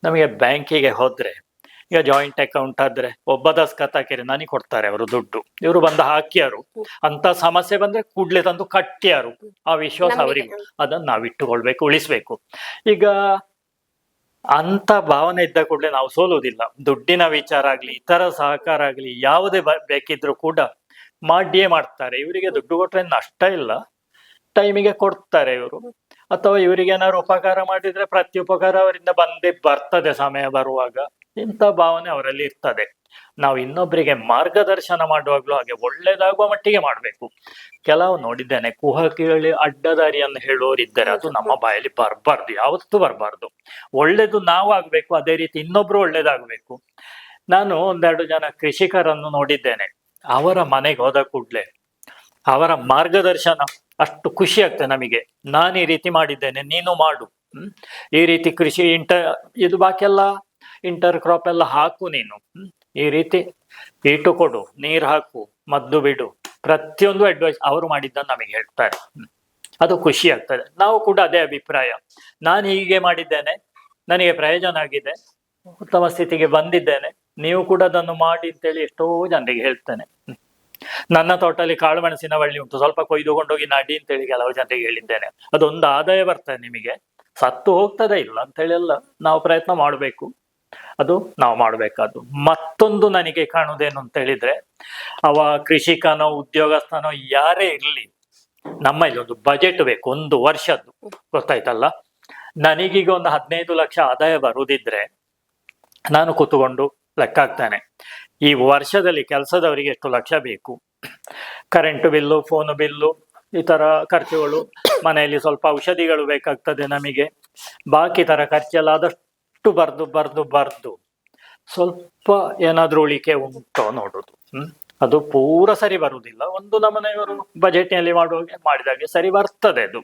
ನಮಗೆ ಬ್ಯಾಂಕಿಗೆ ಹೋದ್ರೆ, ಈಗ ಜಾಯಿಂಟ್ ಅಕೌಂಟ್ ಆದ್ರೆ ಒಬ್ಬ ದಸ್ಕತ್ ಹಾಕಿರಿ ನನಗೆ ಕೊಡ್ತಾರೆ ಅವರು ದುಡ್ಡು, ಇವರು ಬಂದ ಹಾಕಿಯಾರು, ಅಂತ ಸಮಸ್ಯೆ ಬಂದ್ರೆ ಕೂಡ್ಲೆ ತಂದು ಕಟ್ಟಿಯಾರು, ಆ ವಿಶ್ವಾಸ ಅವರಿಗೂ. ಅದನ್ನ ನಾವ್ ಇಟ್ಟುಕೊಳ್ಬೇಕು, ಉಳಿಸ್ಬೇಕು. ಈಗ ಅಂತ ಭಾವನೆ ಇದ್ದ ಕೂಡಲೇ ನಾವು ಸೋಲುವುದಿಲ್ಲ. ದುಡ್ಡಿನ ವಿಚಾರ ಆಗ್ಲಿ, ಇತರ ಸಹಕಾರ ಆಗ್ಲಿ, ಯಾವುದೇ ಬೇಕಿದ್ರು ಕೂಡ ಮಾಡಿಯೇ ಮಾಡ್ತಾರೆ. ಇವರಿಗೆ ದುಡ್ಡು ಕೊಟ್ರೆ ನಷ್ಟ ಇಲ್ಲ, ಟೈಮಿಗೆ ಕೊಡ್ತಾರೆ ಇವರು. ಅಥವಾ ಇವರಿಗೆ ಏನಾದ್ರು ಉಪಕಾರ ಮಾಡಿದ್ರೆ ಪ್ರತ್ಯುಪಕಾರ ಅವರಿಂದ ಬಂದೇ ಬರ್ತದೆ ಸಮಯ ಬರುವಾಗ. ಇಂಥ ಭಾವನೆ ಅವರಲ್ಲಿ ಇರ್ತದೆ. ನಾವು ಇನ್ನೊಬ್ಬರಿಗೆ ಮಾರ್ಗದರ್ಶನ ಮಾಡುವಾಗ್ಲೂ ಹಾಗೆ ಒಳ್ಳೇದಾಗುವ ಮಟ್ಟಿಗೆ ಮಾಡ್ಬೇಕು. ಕೆಲವು ನೋಡಿದ್ದೇನೆ, ಕುಹಕಿಯಲ್ಲಿ ಅಡ್ಡದಾರಿಯನ್ನು ಹೇಳುವವರಿದ್ದಾರೆ, ಅದು ನಮ್ಮ ಬಾಯಲ್ಲಿ ಬರಬಾರ್ದು, ಯಾವತ್ತೂ ಬರಬಾರ್ದು. ಒಳ್ಳೇದು ನಾವು ಆಗ್ಬೇಕು, ಅದೇ ರೀತಿ ಇನ್ನೊಬ್ರು ಒಳ್ಳೇದಾಗ್ಬೇಕು. ನಾನು ಒಂದೆರಡು ಜನ ಕೃಷಿಕರನ್ನು ನೋಡಿದ್ದೇನೆ. ಅವರ ಮನೆಗೆ ಹೋದ ಕೂಡ್ಲೆ ಅವರ ಮಾರ್ಗದರ್ಶನ ಅಷ್ಟು ಖುಷಿ ಆಗ್ತದೆ ನಮಗೆ. ನಾನು ಈ ರೀತಿ ಮಾಡಿದ್ದೇನೆ, ನೀನು ಮಾಡು, ಈ ರೀತಿ ಕೃಷಿ ಇದು ಬಾಕಿ ಎಲ್ಲ ಇಂಟರ್ ಕ್ರಾಪ್ ಎಲ್ಲ ಹಾಕು ನೀನು, ಈ ರೀತಿ ಈಟು ಕೊಡು, ನೀರು ಹಾಕು, ಮದ್ದು ಬಿಡು, ಪ್ರತಿಯೊಂದು ಅಡ್ವೈಸ್ ಅವರು ಮಾಡಿದ್ದನ್ನು ನಮಗೆ ಹೇಳ್ತಾರೆ. ಅದು ಖುಷಿ ಆಗ್ತದೆ. ನಾವು ಕೂಡ ಅದೇ ಅಭಿಪ್ರಾಯ. ನಾನು ಹೀಗೆ ಮಾಡಿದ್ದೇನೆ, ನನಗೆ ಪ್ರಯೋಜನ ಆಗಿದೆ, ಉತ್ತಮ ಸ್ಥಿತಿಗೆ ಬಂದಿದ್ದೇನೆ, ನೀವು ಕೂಡ ಅದನ್ನು ಮಾಡಿ ಅಂತೇಳಿ ಎಷ್ಟೋ ಜನರಿಗೆ ಹೇಳ್ತೇನೆ. ನನ್ನ ತೋಟದಲ್ಲಿ ಕಾಳು ಮೆಣಸಿನ ಬಳ್ಳಿ ಉಂಟು, ಸ್ವಲ್ಪ ಕೊಯ್ದುಕೊಂಡೋಗಿ ನಾಡಿ ಅಂತೇಳಿ ಕೆಲವು ಜನರಿಗೆ ಹೇಳಿದ್ದೇನೆ. ಅದೊಂದು ಆದಾಯ ಬರ್ತದೆ ನಿಮಗೆ, ಸತ್ತು ಹೋಗ್ತದೆ ಇಲ್ಲ ಅಂತೇಳಿ ಎಲ್ಲ ನಾವು ಪ್ರಯತ್ನ ಮಾಡಬೇಕು. ಅದು ನಾವು ಮಾಡಬೇಕಾದ್ದು. ಮತ್ತೊಂದು ನನಗೆ ಕಾಣುವುದೇನು ಅಂತ ಹೇಳಿದ್ರೆ, ಅವ ಕೃಷಿಕನೋ ಉದ್ಯೋಗಸ್ಥನೋ ಯಾರೇ ಇರ್ಲಿ, ನಮ್ಮ ಇಲ್ಲಿ ಒಂದು ಬಜೆಟ್ ಬೇಕು, ಒಂದು ವರ್ಷದ್ದು, ಗೊತ್ತಾಯ್ತಲ್ಲ. ನನಗೀಗ ಒಂದು 15 ಲಕ್ಷ ಆದಾಯ ಬರುದಿದ್ರೆ ನಾನು ಕೂತ್ಕೊಂಡು ಲೆಕ್ಕ ಹಾಕ್ತೇನೆ, ಈ ವರ್ಷದಲ್ಲಿ ಕೆಲಸದವರಿಗೆ ಎಷ್ಟು ಲಕ್ಷ ಬೇಕು, ಕರೆಂಟ್ ಬಿಲ್ಲು, ಫೋನ್ ಬಿಲ್ಲು, ಈ ತರ ಖರ್ಚುಗಳು, ಮನೆಯಲ್ಲಿ ಸ್ವಲ್ಪ ಔಷಧಿಗಳು ಬೇಕಾಗ್ತದೆ ನಮಗೆ, ಬಾಕಿ ತರ ಖರ್ಚೆಲ್ಲ ಆದಷ್ಟು ಬರ್ದು ಸ್ವಲ್ಪ ಏನಾದ್ರೂ ಉಳಿಕೆ ಉಂಟೋ ನೋಡುದು. ಅದು ಪೂರ ಸರಿ ಬರುವುದಿಲ್ಲ. ಒಂದು ನಮ್ಮನೆಯವರು ಬಜೆಟ್ನಲ್ಲಿ ಮಾಡಿದಾಗೆ ಸರಿ ಬರ್ತದೆ ಅದು.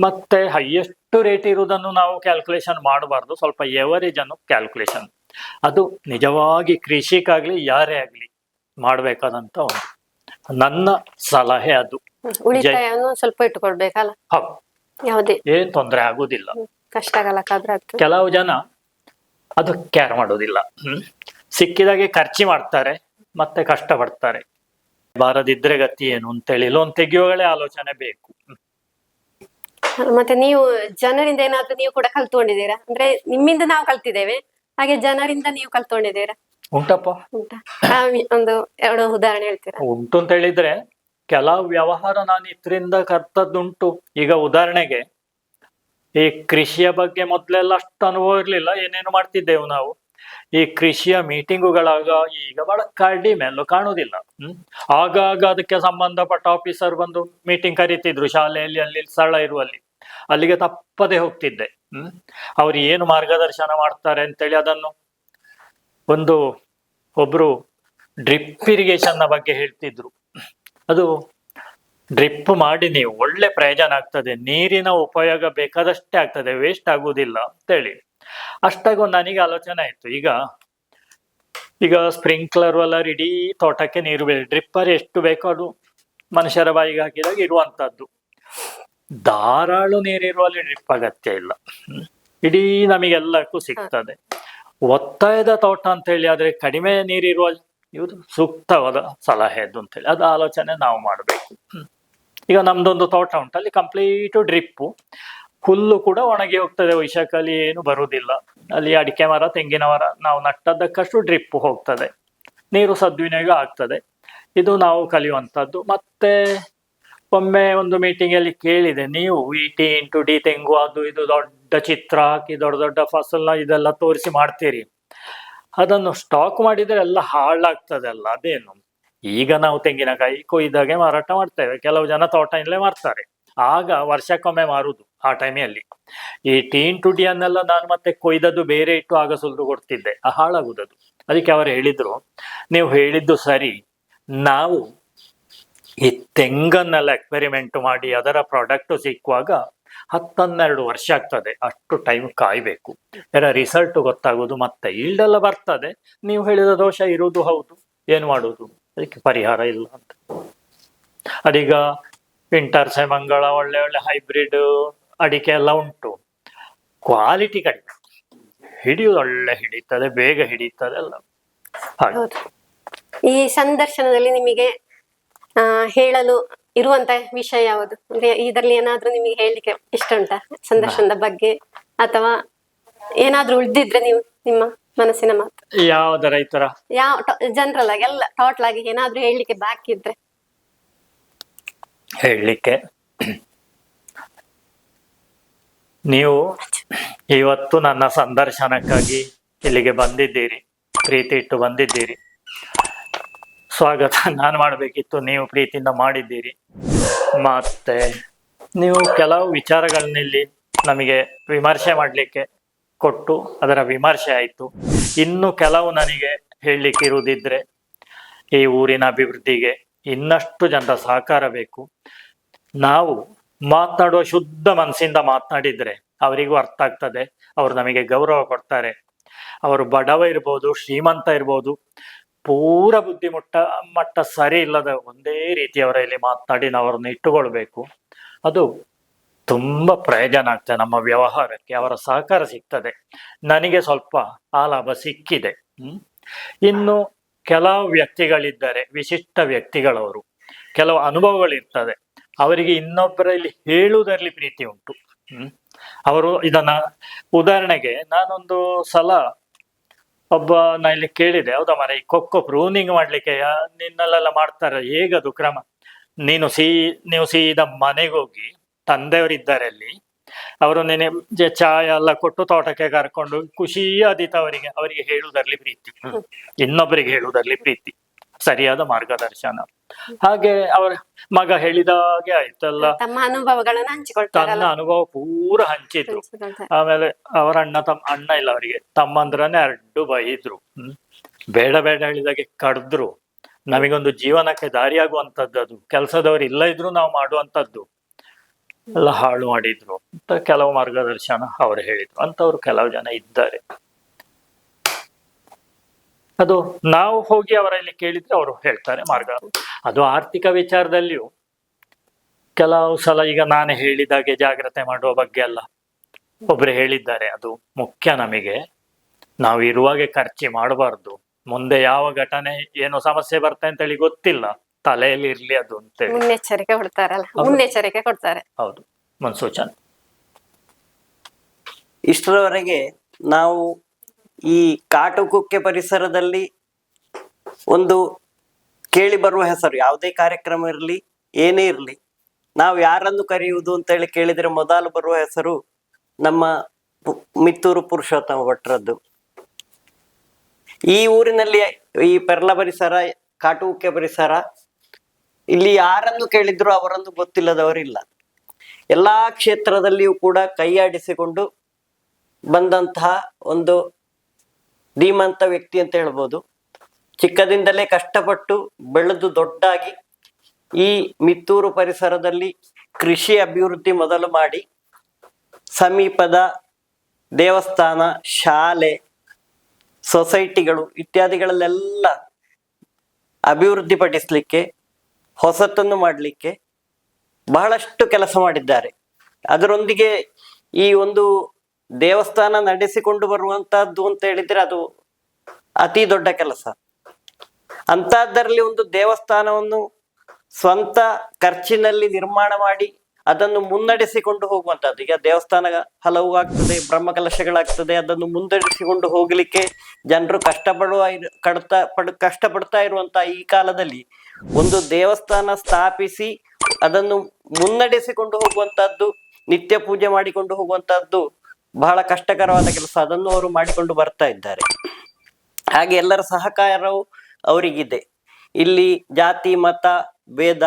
ಮತ್ತೆ ಹೈಯೆಸ್ಟ್ ರೇಟ್ ಇರುವುದನ್ನು ನಾವು ಕ್ಯಾಲ್ಕುಲೇಷನ್ ಮಾಡಬಾರ್ದು, ಸ್ವಲ್ಪ ಎವರೇಜ್ ಅನ್ನು ಕ್ಯಾಲ್ಕುಲೇಷನ್. ಅದು ನಿಜವಾಗಿ ಕೃಷಿಕಾಗ್ಲಿ ಯಾರೇ ಆಗ್ಲಿ ಮಾಡ್ಬೇಕಾದಂತ ಒಂದು ನನ್ನ ಸಲಹೆ. ಅದು ಉಳಿತಾಯವನ್ನು ಸ್ವಲ್ಪ ಇಟ್ಟುಕೊಳ್ಬೇಕಲ್ಲ. ಹೌದು, ಯಾವುದೇ ಏನ್ ತೊಂದರೆ ಆಗುದಿಲ್ಲ. ಕಷ್ಟ ಆಗಲಕ್ಕಾದ್ರೆ ಕೆಲವು ಜನ ಅದು ಕೇರ್ ಮಾಡೋದಿಲ್ಲ, ಸಿಕ್ಕಿದಾಗೆ ಖರ್ಚಿ ಮಾಡ್ತಾರೆ, ಮತ್ತೆ ಕಷ್ಟ ಪಡ್ತಾರೆ. ಬಾರದಿದ್ರೆ ಗತಿ ಏನು ಅಂತೇಳಿ ಲೋನ್ ತೆಗೆಯುವಾಗಲೇ ಆಲೋಚನೆ ಬೇಕು. ಮತ್ತೆ ನೀವು ಜನರಿಂದ ಏನಾದ್ರೂ ನೀವು ಕೂಡ ಕಲ್ತ್ಕೊಂಡಿದ್ದೀರಾ? ಅಂದ್ರೆ ನಿಮ್ಮಿಂದ ನಾವು ಕಲ್ತಿದ್ದೇವೆ, ಹಾಗೆ ಜನರಿಂದ ನೀವು ಕಲ್ತ್ಕೊಂಡಿದ್ದೀರಾ? ಉಂಟಪ್ಪ, ಉಂಟಾ? ಒಂದು 2 ಉದಾಹರಣೆ ಹೇಳ್ತೀರಾ? ಉಂಟು ಅಂತ ಹೇಳಿದ್ರೆ ಕೆಲವು ವ್ಯವಹಾರ ನಾನು ಇದರಿಂದ ಕರ್ತದ್ದುಂಟು. ಈಗ ಉದಾಹರಣೆಗೆ, ಈ ಕೃಷಿಯ ಬಗ್ಗೆ ಮೊದ್ಲೆಲ್ಲ ಅಷ್ಟು ಅನುಭವ ಇರ್ಲಿಲ್ಲ, ಏನೇನು ಮಾಡ್ತಿದ್ದೆವು ನಾವು. ಈ ಕೃಷಿಯ ಮೀಟಿಂಗುಗಳಾಗ ಈಗ ಬಹಳ ಕಡಿಮೆ, ಎಲ್ಲೂ ಕಾಣುವುದಿಲ್ಲ. ಆಗಾಗ ಅದಕ್ಕೆ ಸಂಬಂಧಪಟ್ಟ ಆಫೀಸರ್ ಬಂದು ಮೀಟಿಂಗ್ ಕರೀತಿದ್ರು, ಶಾಲೆಯಲ್ಲಿ ಅಲ್ಲಿ ಸ್ಥಳ ಇರುವಲ್ಲಿ. ಅಲ್ಲಿಗೆ ತಪ್ಪದೆ ಹೋಗ್ತಿದ್ದೆ. ಅವ್ರು ಏನು ಮಾರ್ಗದರ್ಶನ ಮಾಡ್ತಾರೆ ಅಂತೇಳಿ ಅದನ್ನು ಒಬ್ರು ಡ್ರಿಪ್ ಇರಿಗೇಷನ್ ನ ಬಗ್ಗೆ ಹೇಳ್ತಿದ್ರು. ಅದು ಡ್ರಿಪ್ ಮಾಡಿ ನೀವು ಒಳ್ಳೆ ಪ್ರಯೋಜನ ಆಗ್ತದೆ, ನೀರಿನ ಉಪಯೋಗ ಬೇಕಾದಷ್ಟೇ ಆಗ್ತದೆ, ವೇಸ್ಟ್ ಆಗುವುದಿಲ್ಲ ಅಂತೇಳಿ. ಅಷ್ಟಾಗ ನನಗೆ ಆಲೋಚನೆ ಆಯ್ತು, ಈಗ ಸ್ಪ್ರಿಂಕ್ಲರ್ ಎಲ್ಲ ಇಡೀ ತೋಟಕ್ಕೆ ನೀರು ಬೀಳಿ, ಡ್ರಿಪ್ಪರ್ ಎಷ್ಟು ಬೇಕೋ ಅದು ಮನುಷ್ಯರ ಬಾಯಿಗೆ ಹಾಕಿದಾಗ ಇರುವಂತದ್ದು. ಧಾರಾಳು ನೀರಿರುವಲ್ಲಿ ಡ್ರಿಪ್ ಅಗತ್ಯ ಇಲ್ಲ, ಇಡೀ ನಮಗೆಲ್ಲಕ್ಕೂ ಸಿಗ್ತದೆ. ಒತ್ತಾಯದ ತೋಟ ಅಂತ ಹೇಳಿ ಆದ್ರೆ ಕಡಿಮೆ ನೀರಿರುವ ಇದು ಸೂಕ್ತವಾದ ಸಲಹೆ ಅದು ಅಂತೇಳಿ ಅದು ಆಲೋಚನೆ ನಾವು ಮಾಡಬೇಕು. ಈಗ ನಮ್ದೊಂದು ತೋಟ ಉಂಟು, ಅಲ್ಲಿ ಕಂಪ್ಲೀಟ್ ಡ್ರಿಪ್ಪು, ಹುಲ್ಲು ಕೂಡ ಒಣಗಿ ಹೋಗ್ತದೆ, ವೈಶಾಖಲ್ಲಿ ಏನು ಬರುವುದಿಲ್ಲ. ಅಲ್ಲಿ ಅಡಿಕೆ ಮರ, ತೆಂಗಿನ ಮರ ನಾವು ನಟ್ಟದಕ್ಕಷ್ಟು ಡ್ರಿಪ್ ಹೋಗ್ತದೆ, ನೀರು ಸದ್ವಿನಿಯೋಗ ಆಗ್ತದೆ. ಇದು ನಾವು ಕಲಿಯುವಂಥದ್ದು. ಮತ್ತೆ ಒಮ್ಮೆ ಒಂದು ಮೀಟಿಂಗ್ ಅಲ್ಲಿ ಕೇಳಿದೆ, ನೀವು ಈ T x D ತೆಂಗು ಅದು ಇದು ದೊಡ್ಡ ಚಿತ್ರ ಹಾಕಿ ದೊಡ್ಡ ದೊಡ್ಡ ಫಸಲ ಇದೆಲ್ಲ ತೋರಿಸಿ ಮಾಡ್ತೀರಿ, ಅದನ್ನು ಸ್ಟಾಕ್ ಮಾಡಿದ್ರೆ ಎಲ್ಲ ಹಾಳಾಗ್ತದಲ್ಲ, ಅದೇನು? ಈಗ ನಾವು ತೆಂಗಿನಕಾಯಿ ಕೊಯ್ದಾಗೆ ಮಾರಾಟ ಮಾಡ್ತೇವೆ, ಕೆಲವು ಜನ ತೋಟದಲ್ಲೇ ಮಾರ್ತಾರೆ, ಆಗ ವರ್ಷಕ್ಕೊಮ್ಮೆ ಮಾರುದು ಆ ಟೈಮಲ್ಲಿ. ಈ T x D ಅನ್ನೆಲ್ಲ ನಾನು ಮತ್ತೆ ಕೊಯ್ದದ್ದು ಬೇರೆ ಇಟ್ಟು ಆಗ ಸುಲಿದು ಕೊಡ್ತಿದ್ದೆ, ಹಾಳಾಗುದದು. ಅದಕ್ಕೆ ಅವರು ಹೇಳಿದ್ರು, ನೀವು ಹೇಳಿದ್ದು ಸರಿ, ನಾವು ಈ ತೆಂಗನ್ನೆಲ್ಲ ಎಕ್ಸ್ಪೆರಿಮೆಂಟ್ ಮಾಡಿ ಅದರ ಪ್ರಾಡಕ್ಟ್ ಸಿಕ್ಕುವಾಗ 10-12 ವರ್ಷ ಆಗ್ತದೆ, ಅಷ್ಟು ಟೈಮ್ ಕಾಯ್ಬೇಕು. ರಿಸಲ್ಟ್ ಗೊತ್ತಾಗುದು, ಮತ್ತೆ ಈಲ್ಡ್ ಎಲ್ಲ ಬರ್ತದೆ. ನೀವು ಹೇಳಿದ ದೋಷ ಇರುವುದು ಹೌದು, ಏನು ಮಾಡುದು, ಅದಕ್ಕೆ ಪರಿಹಾರ ಇಲ್ಲ ಅಂತ. ಅದೀಗ ವಿಂಟರ್ ಮಂಗಳ ಒಳ್ಳೆ ಒಳ್ಳೆ ಹೈಬ್ರಿಡ್ ಅಡಿಕೆ ಎಲ್ಲ ಉಂಟು, ಕ್ವಾಲಿಟಿ ಕಡಿಮೆ, ಹಿಡಿಯುವುದು ಒಳ್ಳೆ ಹಿಡಿತದೆ, ಬೇಗ ಹಿಡಿತದೆ ಎಲ್ಲ. ಹೌದು. ಈ ಸಂದರ್ಶನದಲ್ಲಿ ನಿಮಗೆ ಹೇಳಲು ಇರುವಂತ ವಿಷಯ ಯಾವುದು? ಅಂದ್ರೆ ಇದರಲ್ಲಿ ಏನಾದ್ರೂ ನಿಮಗೆ ಹೇಳಲಿಕ್ಕೆ ಇಷ್ಟ ಉಂಟಾ ಸಂದರ್ಶನದ ಬಗ್ಗೆ, ಅಥವಾ ಏನಾದ್ರೂ ಉಳ್ದಿದ್ರೆ ನೀವು ನಿಮ್ಮ ಮನಸ್ಸಿನ ಮಾತು ಯಾವ್ದರ ಈ ತರ ಯಾವ ಜನರಲ್ ಆಗಿ ಎಲ್ಲ ಟೋಟಲ್ ಆಗಿ ಏನಾದ್ರೂ ಹೇಳಲಿಕ್ಕೆ ಬಾಕಿ ಇದ್ರೆ? ಹೇಳಲಿಕ್ಕೆ, ನೀವು ಇವತ್ತು ನನ್ನ ಸಂದರ್ಶನಕ್ಕಾಗಿ ಇಲ್ಲಿಗೆ ಬಂದಿದ್ದೀರಿ, ಪ್ರೀತಿ ಇಟ್ಟು ಬಂದಿದ್ದೀರಿ. ಸ್ವಾಗತ ನಾನು ಮಾಡಬೇಕಿತ್ತು, ನೀವು ಪ್ರೀತಿಯಿಂದ ಮಾಡಿದ್ದೀರಿ. ಮತ್ತೆ ನೀವು ಕೆಲವು ವಿಚಾರಗಳನ್ನಿಲ್ಲಿ ನಮಗೆ ವಿಮರ್ಶೆ ಮಾಡಲಿಕ್ಕೆ ಕೊಟ್ಟು ಅದರ ವಿಮರ್ಶೆ ಆಯಿತು. ಇನ್ನು ಕೆಲವು ನನಗೆ ಹೇಳಲಿಕ್ಕೆ ಇರುವುದಿದ್ರೆ, ಈ ಊರಿನ ಅಭಿವೃದ್ಧಿಗೆ ಇನ್ನಷ್ಟು ಜನರ ಸಹಕಾರ ಬೇಕು. ನಾವು ಮಾತನಾಡುವ ಶುದ್ಧ ಮನಸ್ಸಿಂದ ಮಾತನಾಡಿದ್ರೆ ಅವರಿಗೂ ಅರ್ಥ ಆಗ್ತದೆ, ಅವರು ನಮಗೆ ಗೌರವ ಕೊಡ್ತಾರೆ. ಅವರು ಬಡವ ಇರ್ಬೋದು, ಶ್ರೀಮಂತ ಇರ್ಬೋದು, ಪೂರ ಮಟ್ಟ ಸರಿ ಇಲ್ಲದ ಒಂದೇ ರೀತಿಯವರಲ್ಲಿ ಮಾತನಾಡಿ ನಾವು ಅವ್ರನ್ನ ಇಟ್ಟುಕೊಳ್ಬೇಕು. ಅದು ತುಂಬಾ ಪ್ರಯೋಜನ ಆಗ್ತದೆ ನಮ್ಮ ವ್ಯವಹಾರಕ್ಕೆ, ಅವರ ಸಹಕಾರ ಸಿಗ್ತದೆ. ನನಗೆ ಸ್ವಲ್ಪ ಆ ಲಾಭ ಸಿಕ್ಕಿದೆ. ಇನ್ನು ಕೆಲವು ವ್ಯಕ್ತಿಗಳಿದ್ದಾರೆ, ವಿಶಿಷ್ಟ ವ್ಯಕ್ತಿಗಳವರು, ಕೆಲವು ಅನುಭವಗಳಿರ್ತದೆ. ಅವರಿಗೆ ಇನ್ನೊಬ್ಬರಲ್ಲಿ ಹೇಳುವುದರಲ್ಲಿ ಪ್ರೀತಿ ಉಂಟು. ಅವರು ಇದನ್ನ, ಉದಾಹರಣೆಗೆ ನಾನೊಂದು ಸಲ ನಾ ಇಲ್ಲಿ ಕೇಳಿದೆ, ಹೌದಾ ಮರ ಈ ಕೊಕ್ಕೋ ಪ್ರೂನಿಂಗ್ ಮಾಡ್ಲಿಕ್ಕೆ ನಿನ್ನಲ್ಲೆಲ್ಲ ಮಾಡ್ತಾರೆ, ಹೇಗದು ಕ್ರಮ? ನೀವು ಸೀದಾ ಮನೆಗೆ ಹೋಗಿ, ತಂದೆಯವರಿದ್ದಾರೆ ಅಲ್ಲಿ, ಅವರು ನೆನೆ ಚಾಯ ಎಲ್ಲ ಕೊಟ್ಟು ತೋಟಕ್ಕೆ ಕರ್ಕೊಂಡು ಖುಷಿ ಆದೀತ ಅವರಿಗೆ ಹೇಳುವುದರಲ್ಲಿ ಪ್ರೀತಿ, ಇನ್ನೊಬ್ಬರಿಗೆ ಹೇಳುವುದರಲ್ಲಿ ಪ್ರೀತಿ, ಸರಿಯಾದ ಮಾರ್ಗದರ್ಶನ. ಹಾಗೆ ಅವರ ಮಗ ಹೇಳಿದಾಗೆ ಆಯ್ತಲ್ಲ, ತಮ್ಮ ಅನುಭವಗಳನ್ನ ಹಂಚಿಕೊಳ್ತಾರೆ, ತನ್ನ ಅನುಭವ ಪೂರ ಹಂಚಿದ್ರು. ಆಮೇಲೆ ಅವರ ಅಣ್ಣ ಇಲ್ಲ, ಅವರಿಗೆ ತಮ್ಮಂದ್ರನೇ 2 ಬೈದ್ರು, ಬೇಡ ಬೇಡ ಹೇಳಿದಾಗೆ ಕಡ್ದ್ರು. ನಮಗೊಂದು ಜೀವನಕ್ಕೆ ದಾರಿಯಾಗುವಂಥದ್ದು, ಅದು ಕೆಲಸದವರು ಇಲ್ಲ ಇದ್ರು ನಾವು ಮಾಡುವಂಥದ್ದು ಎಲ್ಲ ಹಾಳು ಮಾಡಿದ್ರು ಅಂತ ಕೆಲವು ಮಾರ್ಗದರ್ಶನ ಅವರು ಹೇಳಿದ್ರು. ಅಂತವ್ರು ಕೆಲವು ಜನ ಇದ್ದಾರೆ. ಅದು ನಾವು ಹೋಗಿ ಅವರಲ್ಲಿ ಕೇಳಿದ್ರೆ ಅವರು ಹೇಳ್ತಾರೆ ಮಾರ್ಗ. ಅದು ಆರ್ಥಿಕ ವಿಚಾರದಲ್ಲಿಯೂ ಕೆಲವು ಸಲ ಈಗ ನಾನು ಹೇಳಿದಾಗೆ ಜಾಗ್ರತೆ ಮಾಡುವ ಬಗ್ಗೆ ಎಲ್ಲ ಒಬ್ರು ಹೇಳಿದ್ದಾರೆ. ಅದು ಮುಖ್ಯ ನಮಗೆ. ನಾವು ಇರುವಾಗೆ ಖರ್ಚು ಮಾಡಬಾರ್ದು, ಮುಂದೆ ಯಾವ ಘಟನೆ ಏನು ಸಮಸ್ಯೆ ಬರ್ತದೆ ಅಂತೇಳಿ ಗೊತ್ತಿಲ್ಲ, ತಲೆಯಲ್ಲಿ ಇರ್ಲಿ ಅದು ಅಂತೇಳಿ ಮುನ್ನೆಚ್ಚರಿಕೆ ಕೊಡ್ತಾರಲ್ಲ, ಮುನ್ನೆಚ್ಚರಿಕೆ ಕೊಡ್ತಾರೆ. ಹೌದು, ಮುನ್ಸೂಚನೆ. ಇಷ್ಟರವರೆಗೆ ನಾವು ಈ ಕಾಟುಕುಕ್ಕೆ ಪರಿಸರದಲ್ಲಿ ಒಂದು ಕೇಳಿ ಬರುವ ಹೆಸರು, ಯಾವುದೇ ಕಾರ್ಯಕ್ರಮ ಇರಲಿ ಏನೇ ಇರಲಿ, ನಾವು ಯಾರನ್ನು ಕರೆಯುವುದು ಅಂತೇಳಿ ಕೇಳಿದರೆ ಮೊದಲು ಬರುವ ಹೆಸರು ನಮ್ಮ ಮಿತ್ತೂರು ಪುರುಷೋತ್ತಮ ಭಟ್ರದ್ದು. ಈ ಊರಿನಲ್ಲಿ ಈ ಪೆರ್ಲ ಪರಿಸರ, ಕಾಟುಕುಕ್ಕೆ ಪರಿಸರ, ಇಲ್ಲಿ ಯಾರನ್ನು ಕೇಳಿದ್ರು ಅವರನ್ನು ಗೊತ್ತಿಲ್ಲದವರಿಲ್ಲ. ಎಲ್ಲಾ ಕ್ಷೇತ್ರದಲ್ಲಿಯೂ ಕೂಡ ಕೈಯಾಡಿಸಿಕೊಂಡು ಬಂದಂತಹ ಒಂದು ಧೀಮಂತ ವ್ಯಕ್ತಿ ಅಂತ ಹೇಳ್ಬೋದು. ಚಿಕ್ಕದಿಂದಲೇ ಕಷ್ಟಪಟ್ಟು ಬೆಳೆದು ದೊಡ್ಡಾಗಿ ಈ ಮಿತ್ತೂರು ಪರಿಸರದಲ್ಲಿ ಕೃಷಿ ಅಭಿವೃದ್ಧಿ ಮೊದಲು ಮಾಡಿ, ಸಮೀಪದ ದೇವಸ್ಥಾನ, ಶಾಲೆ, ಸೊಸೈಟಿಗಳು ಇತ್ಯಾದಿಗಳಲ್ಲೆಲ್ಲ ಅಭಿವೃದ್ಧಿ ಪಡಿಸಲಿಕ್ಕೆ, ಹೊಸತನ್ನು ಮಾಡಲಿಕ್ಕೆ ಬಹಳಷ್ಟು ಕೆಲಸ ಮಾಡಿದ್ದಾರೆ. ಅದರೊಂದಿಗೆ ಈ ಒಂದು ದೇವಸ್ಥಾನ ನಡೆಸಿಕೊಂಡು ಬರುವಂತಹದ್ದು ಅಂತ ಹೇಳಿದ್ರೆ ಅದು ಅತಿ ದೊಡ್ಡ ಕೆಲಸ. ಅಂತಹದ್ದರಲ್ಲಿ ಒಂದು ದೇವಸ್ಥಾನವನ್ನು ಸ್ವಂತ ಖರ್ಚಿನಲ್ಲಿ ನಿರ್ಮಾಣ ಮಾಡಿ ಅದನ್ನು ಮುನ್ನಡೆಸಿಕೊಂಡು ಹೋಗುವಂತಹದ್ದು. ಈಗ ದೇವಸ್ಥಾನ ಹಲವು ಆಗ್ತದೆ, ಬ್ರಹ್ಮಕಲಶಗಳಾಗ್ತದೆ, ಅದನ್ನು ಮುನ್ನಡೆಸಿಕೊಂಡು ಹೋಗ್ಲಿಕ್ಕೆ ಜನರು ಕಷ್ಟಪಡ್ತಾ ಇರುವಂತಹ ಈ ಕಾಲದಲ್ಲಿ ಒಂದು ದೇವಸ್ಥಾನ ಸ್ಥಾಪಿಸಿ ಅದನ್ನು ಮುನ್ನಡೆಸಿಕೊಂಡು ಹೋಗುವಂತಹದ್ದು, ನಿತ್ಯ ಪೂಜೆ ಮಾಡಿಕೊಂಡು ಹೋಗುವಂತಹದ್ದು ಬಹಳ ಕಷ್ಟಕರವಾದ ಕೆಲಸ. ಅದನ್ನು ಅವರು ಮಾಡಿಕೊಂಡು ಬರ್ತಾ ಇದ್ದಾರೆ. ಹಾಗೆ ಎಲ್ಲರ ಸಹಕಾರವು ಅವರಿಗಿದೆ. ಇಲ್ಲಿ ಜಾತಿ ಮತ ಭೇದ,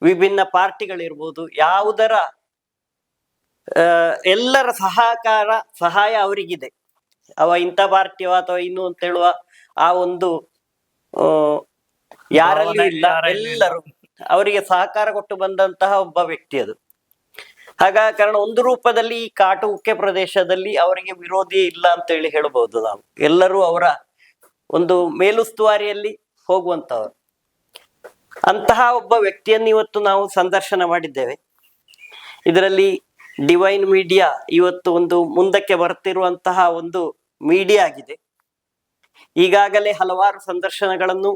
ವಿಭಿನ್ನ ಪಾರ್ಟಿಗಳಿರ್ಬೋದು, ಯಾವುದರ ಎಲ್ಲರ ಸಹಾಯ ಅವರಿಗಿದೆ. ಇಂಥ ಪಾರ್ಟಿಯೋ ಅಥವಾ ಇನ್ನು ಅಂತ ಹೇಳುವ ಆ ಒಂದು ಯಾರಲ್ಲಿ ಇಲ್ಲ, ಎಲ್ಲರೂ ಅವರಿಗೆ ಸಹಕಾರ ಕೊಟ್ಟು ಬಂದಂತಹ ಒಬ್ಬ ವ್ಯಕ್ತಿ ಅದು. ಕಾರಣ ಒಂದು ರೂಪದಲ್ಲಿ ಈ ಕಾಟುಕುಕ್ಕೆ ಪ್ರದೇಶದಲ್ಲಿ ಅವರಿಗೆ ವಿರೋಧಿ ಇಲ್ಲ ಅಂತ ಹೇಳಿ ಹೇಳಬಹುದು ನಾವು. ಎಲ್ಲರೂ ಅವರ ಒಂದು ಮೇಲುಸ್ತುವಾರಿಯಲ್ಲಿ ಹೋಗುವಂತವರು. ಅಂತಹ ಒಬ್ಬ ವ್ಯಕ್ತಿಯನ್ನು ಇವತ್ತು ನಾವು ಸಂದರ್ಶನ ಮಾಡಿದ್ದೇವೆ. ಇದರಲ್ಲಿ ಡಿವೈನ್ ಮೀಡಿಯಾ ಇವತ್ತು ಒಂದು ಮುಂದಕ್ಕೆ ಬರ್ತಿರುವಂತಹ ಒಂದು ಮೀಡಿಯಾ ಆಗಿದೆ. ಈಗಾಗಲೇ ಹಲವಾರು ಸಂದರ್ಶನಗಳನ್ನು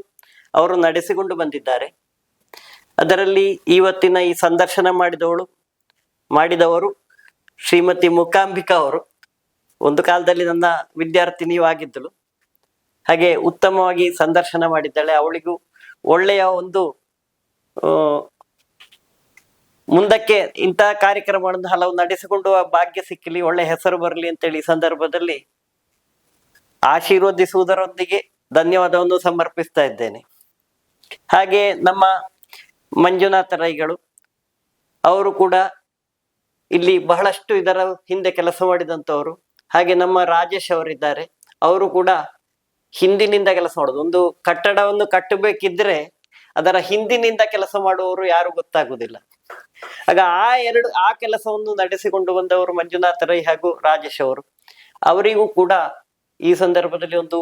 ಅವರು ನಡೆಸಿಕೊಂಡು ಬಂದಿದ್ದಾರೆ. ಅದರಲ್ಲಿ ಇವತ್ತಿನ ಈ ಸಂದರ್ಶನ ಮಾಡಿದವರು ಶ್ರೀಮತಿ ಮೂಕಾಂಬಿಕಾ ಅವರು. ಒಂದು ಕಾಲದಲ್ಲಿ ನನ್ನ ವಿದ್ಯಾರ್ಥಿನಿಯೂ ಆಗಿದ್ದಳು. ಹಾಗೆ ಉತ್ತಮವಾಗಿ ಸಂದರ್ಶನ ಮಾಡಿದ್ದಾಳೆ. ಅವಳಿಗೂ ಒಳ್ಳೆಯ ಒಂದು ಮುಂದಕ್ಕೆ ಇಂತಹ ಕಾರ್ಯಕ್ರಮಗಳನ್ನು ಹಲವು ನಡೆಸಿಕೊಂಡು ಆ ಭಾಗ್ಯ ಸಿಕ್ಕಲಿ, ಒಳ್ಳೆ ಹೆಸರು ಬರಲಿ ಅಂತೇಳಿ ಈ ಸಂದರ್ಭದಲ್ಲಿ ಆಶೀರ್ವದಿಸುವುದರೊಂದಿಗೆ ಧನ್ಯವಾದವನ್ನು ಸಮರ್ಪಿಸ್ತಾ ಇದ್ದೇನೆ. ಹಾಗೆ ನಮ್ಮ ಮಂಜುನಾಥ ರೈಗಳು ಅವರು ಕೂಡ ಇಲ್ಲಿ ಬಹಳಷ್ಟು ಇದರ ಹಿಂದೆ ಕೆಲಸ ಮಾಡಿದಂಥವರು. ಹಾಗೆ ನಮ್ಮ ರಾಜೇಶ್ ಅವರಿದ್ದಾರೆ, ಅವರು ಕೂಡ ಹಿಂದಿನಿಂದ ಕೆಲಸ ಮಾಡೋದು. ಒಂದು ಕಟ್ಟಡವನ್ನು ಕಟ್ಟಬೇಕಿದ್ರೆ ಅದರ ಹಿಂದಿನಿಂದ ಕೆಲಸ ಮಾಡುವವರು ಯಾರು ಗೊತ್ತಾಗುವುದಿಲ್ಲ. ಆಗ ಆ ಕೆಲಸವನ್ನು ನಡೆಸಿಕೊಂಡು ಬಂದವರು ಮಂಜುನಾಥ ರೈ ಹಾಗೂ ರಾಜೇಶ್ ಅವರು. ಅವರಿಗೂ ಕೂಡ ಈ ಸಂದರ್ಭದಲ್ಲಿ ಒಂದು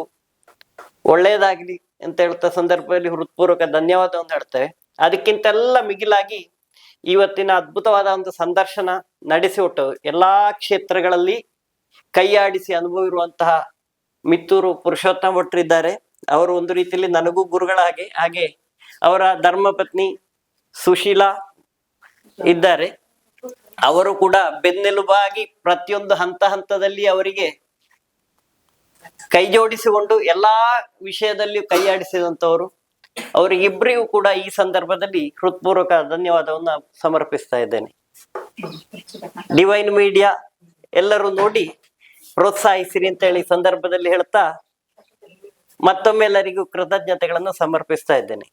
ಒಳ್ಳೆಯದಾಗ್ಲಿ ಅಂತ ಹೇಳ್ತಾ ಸಂದರ್ಭದಲ್ಲಿ ಹೃತ್ಪೂರ್ವಕ ಧನ್ಯವಾದವನ್ನು ಹೇಳ್ತೇವೆ. ಅದಕ್ಕಿಂತೆಲ್ಲ ಮಿಗಿಲಾಗಿ ಇವತ್ತಿನ ಅದ್ಭುತವಾದ ಒಂದು ಸಂದರ್ಶನ ನಡೆಸಿಕೊಟ್ಟು ಎಲ್ಲಾ ಕ್ಷೇತ್ರಗಳಲ್ಲಿ ಕೈಯಾಡಿಸಿ ಅನುಭವ ಇರುವಂತಹ ಮಿತ್ತೂರು ಪುರುಷೋತ್ತಮ ಭಟ್ರು ಇದ್ದಾರೆ. ಅವರು ಒಂದು ರೀತಿಯಲ್ಲಿ ನನಗೂ ಗುರುಗಳ ಹಾಗೆ ಅವರ ಧರ್ಮಪತ್ನಿ ಸುಶೀಲಾ ಇದ್ದಾರೆ. ಅವರು ಕೂಡ ಬೆನ್ನೆಲುಬಾಗಿ ಪ್ರತಿಯೊಂದು ಹಂತದಲ್ಲಿ ಅವರಿಗೆ ಕೈ ಜೋಡಿಸಿಕೊಂಡು ಎಲ್ಲಾ ವಿಷಯದಲ್ಲಿಯೂ ಕೈಯಾಡಿಸಿದಂತವರು. ಅವರಿಗಿಬ್ಬರಿಗೂ ಕೂಡ ಈ ಸಂದರ್ಭದಲ್ಲಿ ಹೃತ್ಪೂರ್ವಕ ಧನ್ಯವಾದವನ್ನು ಸಮರ್ಪಿಸ್ತಾ ಇದ್ದೇನೆ. ಡಿವೈನ್ ಮೀಡಿಯಾ ಎಲ್ಲರೂ ನೋಡಿ ಪ್ರೋತ್ಸಾಹಿಸಿರಿ ಅಂತ ಹೇಳಿ ಸಂದರ್ಭದಲ್ಲಿ ಹೇಳ್ತಾ ಮತ್ತೊಮ್ಮೆ ಎಲ್ಲರಿಗೂ ಕೃತಜ್ಞತೆಗಳನ್ನು ಸಮರ್ಪಿಸ್ತಾ ಇದ್ದೇನೆ.